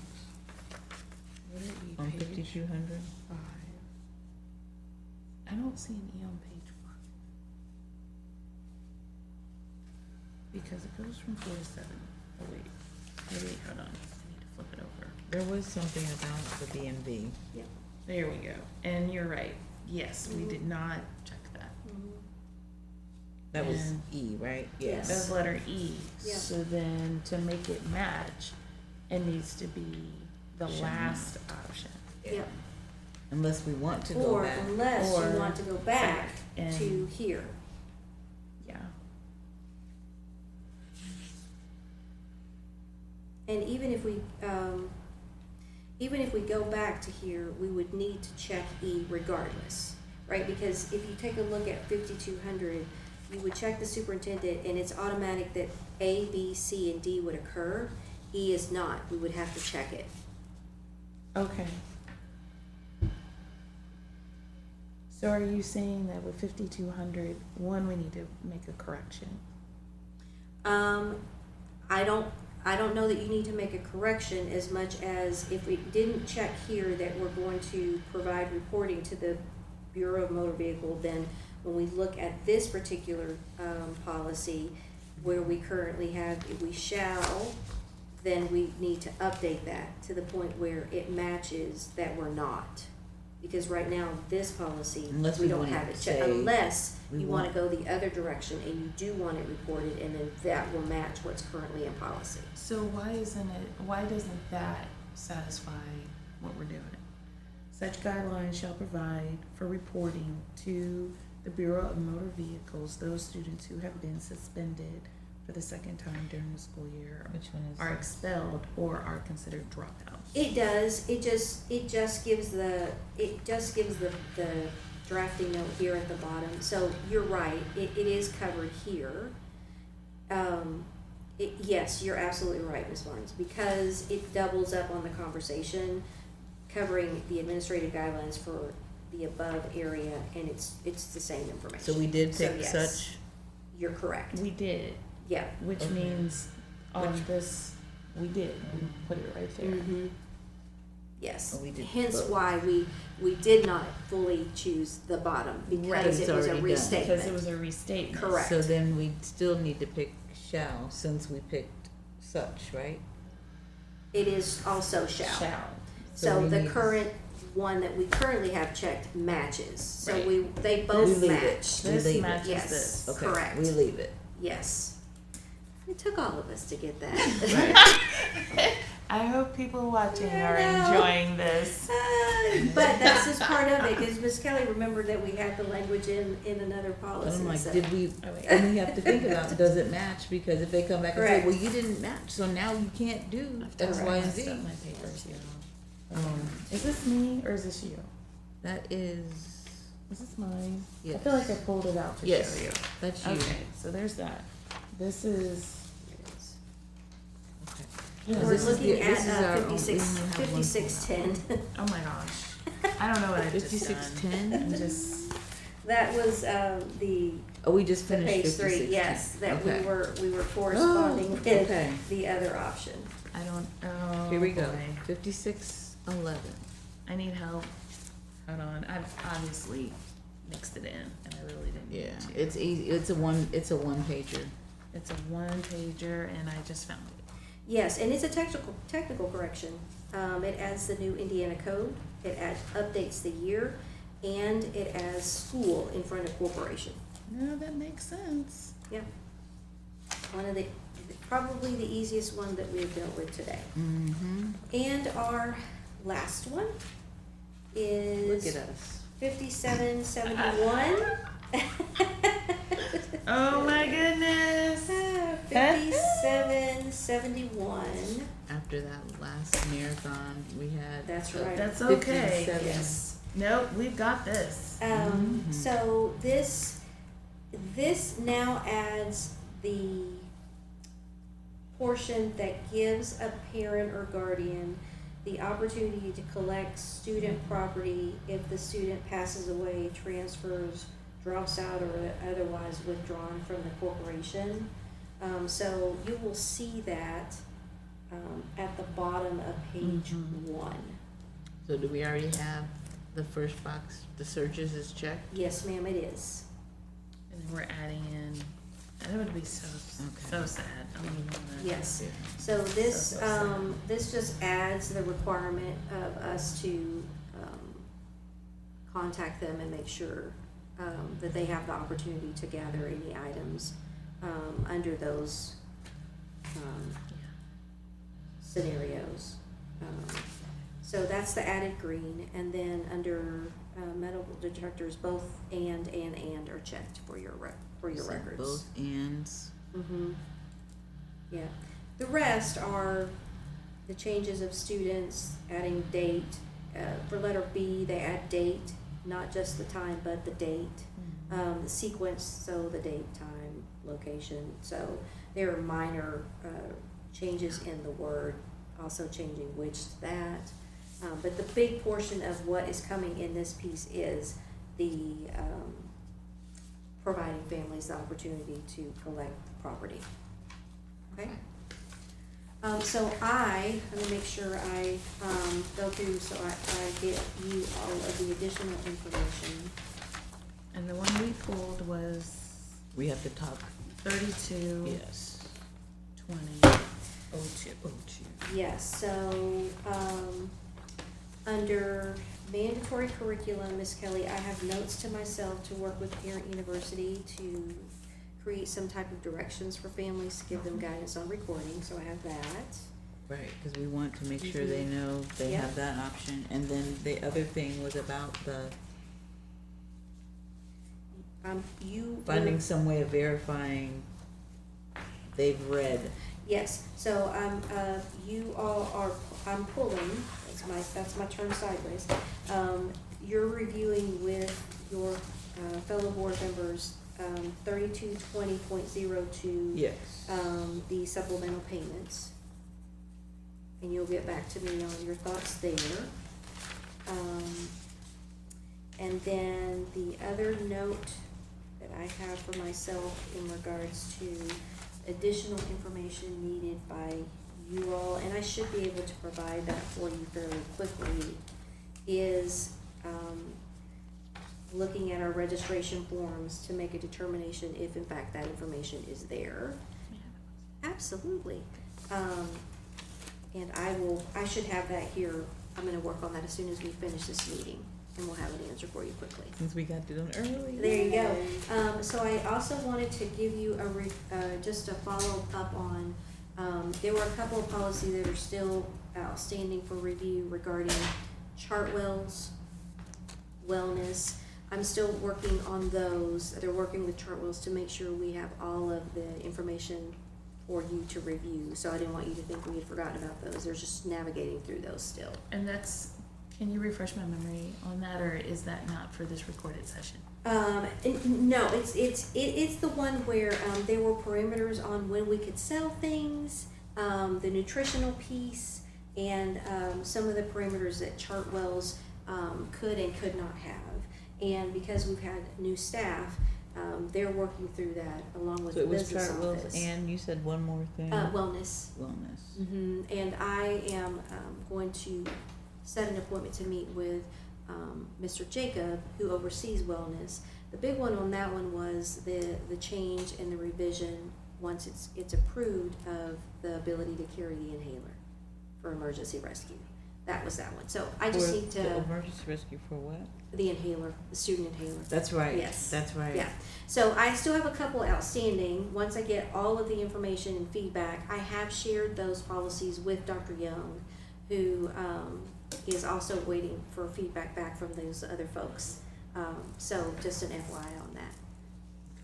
[SPEAKER 3] what are you,
[SPEAKER 2] on
[SPEAKER 3] page
[SPEAKER 2] 5200?
[SPEAKER 3] 5? I don't see an E on page 5. Because it goes from 4 to 7. Oh wait, hold on, I need to flip it over.
[SPEAKER 2] There was something about the BMV.
[SPEAKER 1] Yeah.
[SPEAKER 3] There we go, and you're right, yes, we
[SPEAKER 1] Mhm.
[SPEAKER 3] did not check that.
[SPEAKER 1] Mm-hmm.
[SPEAKER 2] That was
[SPEAKER 3] And-
[SPEAKER 2] E, right?
[SPEAKER 1] Yes.
[SPEAKER 3] That's letter E,
[SPEAKER 1] Yeah.
[SPEAKER 3] so then to make it match, it needs to be the
[SPEAKER 2] Shall
[SPEAKER 3] last option.
[SPEAKER 1] Yep.
[SPEAKER 2] Unless we want to go
[SPEAKER 1] Or
[SPEAKER 2] back.
[SPEAKER 1] unless
[SPEAKER 3] Or
[SPEAKER 1] you want to go back
[SPEAKER 3] and-
[SPEAKER 1] to here.
[SPEAKER 3] Yeah,
[SPEAKER 1] And even if we go back to here, we would need to check E regardless, right? Because if you take a look at 5200, you would check the superintendent and it's automatic that A, B, C, and D would occur. E is not, we would have to check it.
[SPEAKER 3] okay. So are you saying that with 5200, one, we need to make a correction?
[SPEAKER 1] I don't know that you need to make a correction as much as if we didn't check here that we're going to provide reporting to the Bureau of Motor Vehicle, then when we look at this particular, policy where we currently have, if we shall, then we need to update that to the point where it matches that we're not. Because right now, this policy,
[SPEAKER 2] Unless
[SPEAKER 1] we
[SPEAKER 2] we
[SPEAKER 1] don't
[SPEAKER 2] wanna
[SPEAKER 1] have it checked,
[SPEAKER 2] say
[SPEAKER 1] unless
[SPEAKER 2] we
[SPEAKER 1] you wanna
[SPEAKER 2] want-
[SPEAKER 1] go the other direction and you do want it reported, and then that will match what's currently in policy.
[SPEAKER 3] So why doesn't that satisfy what we're doing? Such guidelines shall provide for reporting to the Bureau of Motor Vehicles those students who have been suspended for the second time during the school year,
[SPEAKER 2] Which one is
[SPEAKER 3] are
[SPEAKER 2] that?
[SPEAKER 3] expelled, or are considered dropouts.
[SPEAKER 1] It does, it just gives the drafting note here at the bottom, so you're right, it is covered here. Yes, you're absolutely right, Ms. Barnes, because it doubles up on the conversation, covering the administrative guidelines for the above area, and it's the same information.
[SPEAKER 2] So we did
[SPEAKER 1] So,
[SPEAKER 2] pick
[SPEAKER 1] yes,
[SPEAKER 2] such,
[SPEAKER 1] You're correct,
[SPEAKER 3] We did,
[SPEAKER 1] yeah.
[SPEAKER 3] which
[SPEAKER 2] Okay.
[SPEAKER 3] means on
[SPEAKER 2] Which-
[SPEAKER 3] this, we put it right there.
[SPEAKER 1] Mhm. Yes,
[SPEAKER 2] Oh, we did
[SPEAKER 1] hence
[SPEAKER 2] both.
[SPEAKER 1] why we did not fully choose the bottom,
[SPEAKER 3] Right.
[SPEAKER 1] because
[SPEAKER 2] It's
[SPEAKER 1] it was a
[SPEAKER 2] already done.
[SPEAKER 1] restatement.
[SPEAKER 3] Because it was a restatement.
[SPEAKER 1] Correct.
[SPEAKER 2] so then we still need to pick shall, since we picked such, right?
[SPEAKER 1] It is also shall.
[SPEAKER 3] Shall.
[SPEAKER 2] So
[SPEAKER 1] So
[SPEAKER 2] we
[SPEAKER 1] the
[SPEAKER 2] need-
[SPEAKER 1] current one that we currently have checked matches, so
[SPEAKER 3] Right.
[SPEAKER 1] they both
[SPEAKER 2] We leave it.
[SPEAKER 1] match.
[SPEAKER 2] We
[SPEAKER 3] This
[SPEAKER 2] leave it.
[SPEAKER 3] matches
[SPEAKER 1] Yes.
[SPEAKER 3] this.
[SPEAKER 2] Okay,
[SPEAKER 1] Correct.
[SPEAKER 2] we leave it.
[SPEAKER 1] Yes. It took all of us to get that.
[SPEAKER 3] I hope people watching
[SPEAKER 1] I
[SPEAKER 3] are
[SPEAKER 1] know.
[SPEAKER 3] enjoying this.
[SPEAKER 1] But that's just part of it, because Miss Kelly remembered that we had the language in another
[SPEAKER 2] But
[SPEAKER 1] policy,
[SPEAKER 2] I'm like,
[SPEAKER 1] so-
[SPEAKER 2] did we,
[SPEAKER 3] Oh, wait.
[SPEAKER 2] and we have to think about, does it match? Because if they come back and say,
[SPEAKER 1] Correct.
[SPEAKER 2] well, you didn't match, so now you can't do X, Y, and
[SPEAKER 3] Messed
[SPEAKER 2] Z.
[SPEAKER 3] up my papers, y'all.
[SPEAKER 2] Um,
[SPEAKER 3] Is this me or is this you?
[SPEAKER 2] that is,
[SPEAKER 3] Is this mine? I
[SPEAKER 2] Yes.
[SPEAKER 3] feel like I pulled it out to
[SPEAKER 2] yes,
[SPEAKER 3] show you.
[SPEAKER 2] that's you.
[SPEAKER 3] Okay, so there's that. This is.
[SPEAKER 2] Okay.
[SPEAKER 3] Yeah.
[SPEAKER 1] We're
[SPEAKER 2] This is
[SPEAKER 1] looking
[SPEAKER 2] the- this is
[SPEAKER 1] at
[SPEAKER 2] our own- we
[SPEAKER 1] 56,
[SPEAKER 2] only have one pulled
[SPEAKER 1] 5610.
[SPEAKER 3] Oh my gosh. I don't know what I just done.
[SPEAKER 2] 5610?
[SPEAKER 3] I'm just.
[SPEAKER 1] That was the
[SPEAKER 2] Oh, we just
[SPEAKER 1] the
[SPEAKER 2] finished
[SPEAKER 1] page
[SPEAKER 2] 56.
[SPEAKER 1] three, yes, that
[SPEAKER 2] Okay.
[SPEAKER 1] we were corresponding
[SPEAKER 2] Oh,
[SPEAKER 1] with
[SPEAKER 2] okay.
[SPEAKER 1] the other option.
[SPEAKER 3] I don't. Oh.
[SPEAKER 2] Here we go,
[SPEAKER 3] boy.
[SPEAKER 2] 5611.
[SPEAKER 3] I need help. Hold on. I've obviously mixed it in, and I really didn't
[SPEAKER 2] Yeah,
[SPEAKER 3] need to.
[SPEAKER 2] it's easy, it's a one pager.
[SPEAKER 3] It's a one pager, and I just found it.
[SPEAKER 1] Yes, and it's a technical correction. It adds the new Indiana code, it updates the year, and it adds school in front of corporation.
[SPEAKER 3] No, that makes sense.
[SPEAKER 1] Yeah. One of the, probably the easiest one that we've dealt with today.
[SPEAKER 2] Mm-hmm.
[SPEAKER 1] And our last one
[SPEAKER 2] Look
[SPEAKER 1] is
[SPEAKER 2] at us.
[SPEAKER 1] 5771.
[SPEAKER 3] Oh my goodness.
[SPEAKER 1] 5771.
[SPEAKER 2] After that last marathon, we had.
[SPEAKER 1] That's right.
[SPEAKER 3] That's okay.
[SPEAKER 2] 57.
[SPEAKER 1] Yes.
[SPEAKER 3] Nope, we've got this.
[SPEAKER 2] Mhm.
[SPEAKER 1] So this now adds the portion that gives a parent or guardian the opportunity to collect student property if the student passes away, transfers, drops out, or otherwise withdrawn from the corporation. So you will see that at the bottom of page
[SPEAKER 3] Mhm.
[SPEAKER 1] 1.
[SPEAKER 2] So do we already have the first box, the searches is checked?
[SPEAKER 1] Yes, ma'am, it is.
[SPEAKER 3] And then we're adding in, and it would be so sad. I don't even wanna.
[SPEAKER 1] Yes.
[SPEAKER 2] Yeah.
[SPEAKER 1] So this,
[SPEAKER 3] So sad.
[SPEAKER 1] this just adds the requirement of us to, contact them and make sure, that they have the opportunity to gather any items, under those, scenarios. So that's the added green, and then under, medical detectors, both and are checked for your
[SPEAKER 2] So
[SPEAKER 1] records.
[SPEAKER 2] Both ands.
[SPEAKER 1] Mm-hmm. Yeah. The rest are the changes of students, adding date. For letter B, they add date, not just the time, but the date. The sequence, so the date, time, location. So there are minor changes in the word, also changing which to that. But the big portion of what is coming in this piece is the providing families the opportunity to collect property. Okay? So let me make sure I go through, so I get you all of the additional information.
[SPEAKER 3] And the one we pulled was
[SPEAKER 2] We have to talk.
[SPEAKER 3] 32,
[SPEAKER 2] Yes.
[SPEAKER 3] 20, 02.
[SPEAKER 1] Yes, so, under mandatory curriculum, Ms. Kelly, I have notes to myself to work with Parent University to create some type of directions for families, to give them guidance on recording, so I have that.
[SPEAKER 2] Right, because we want to make sure they know they
[SPEAKER 1] Yep.
[SPEAKER 2] have that option. And then the other thing was about the
[SPEAKER 1] You.
[SPEAKER 2] finding some way of verifying they've read.
[SPEAKER 1] Yes, so, you all are, I'm pulling, that's my turn sideways. You're reviewing with your, fellow board members, 3220.02.
[SPEAKER 2] Yes.
[SPEAKER 1] The supplemental payments. And you'll get back to me on your thoughts there. And then the other note that I have for myself in regards to additional information needed by you all, and I should be able to provide that for you fairly quickly, is, looking at our registration forms to make a determination if in fact that information is there. Absolutely. And I should have that here. I'm gonna work on that as soon as we finish this meeting, and we'll have an answer for you quickly.
[SPEAKER 2] Since we got to them early.
[SPEAKER 1] There you go. So I also wanted to give you just a follow up on, there were a couple of policies that are still outstanding for review regarding Chartwell's wellness. I'm still working on those. They're working with Chartwell's to make sure we have all of the information for you to review. So I didn't want you to think we had forgotten about those. They're just navigating through those still.
[SPEAKER 3] And that's, can you refresh my memory on that, or is that not for this recorded session?
[SPEAKER 1] No, it's the one where, there were parameters on when we could sell things, the nutritional piece, and, some of the parameters that Chartwell's, could and could not have. And because we've had new staff, they're working through that along with
[SPEAKER 2] So
[SPEAKER 1] the
[SPEAKER 2] it was
[SPEAKER 1] business
[SPEAKER 2] Chartwell's,
[SPEAKER 1] office.
[SPEAKER 2] and you said one more thing?
[SPEAKER 1] Wellness.
[SPEAKER 2] Wellness.
[SPEAKER 1] And I am, going to set an appointment to meet with, Mr. Jacob, who oversees wellness. The big one on that one was the change and the revision, once it's approved, of the ability to carry the inhaler for emergency rescue. That was that one. So I just
[SPEAKER 2] For
[SPEAKER 1] need
[SPEAKER 2] the
[SPEAKER 1] to,
[SPEAKER 2] emergency rescue for what?
[SPEAKER 1] the inhaler, the student inhaler.
[SPEAKER 2] That's right.
[SPEAKER 1] Yes.
[SPEAKER 2] That's right.
[SPEAKER 1] Yeah, so I still have a couple outstanding. Once I get all of the information and feedback, I have shared those policies with Dr. Young, who, is also waiting for feedback back from those other folks. So just an FYI on that.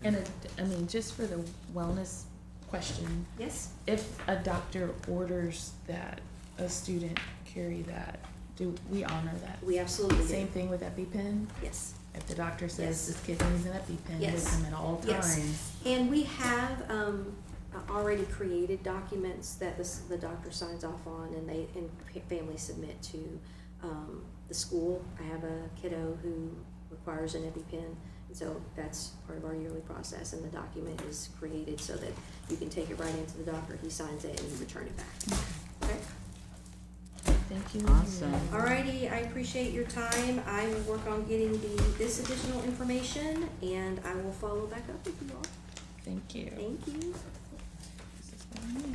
[SPEAKER 3] And I mean, just for the wellness question,
[SPEAKER 1] Yes?
[SPEAKER 3] if a doctor orders that a student carry that, do we honor that?
[SPEAKER 1] We absolutely do.
[SPEAKER 3] Same thing with EpiPen?
[SPEAKER 1] Yes.
[SPEAKER 3] If the doctor
[SPEAKER 1] Yes.
[SPEAKER 3] says this kid needs an EpiPen
[SPEAKER 1] Yes.
[SPEAKER 3] with them at all
[SPEAKER 1] Yes.
[SPEAKER 3] times.
[SPEAKER 1] And we have, already created documents that the doctor signs off on, and families submit to, the school. I have a kiddo who requires an EpiPen, and so that's part of our yearly process, and the document is created so that you can take it right into the doctor, he signs it, and you return it back. Okay?
[SPEAKER 3] Thank you.
[SPEAKER 2] Awesome.
[SPEAKER 1] Alrighty, I appreciate your time. I will work on getting this additional information, and I will follow back up with you all.
[SPEAKER 3] Thank you.
[SPEAKER 1] Thank you.
[SPEAKER 3] This is what I need.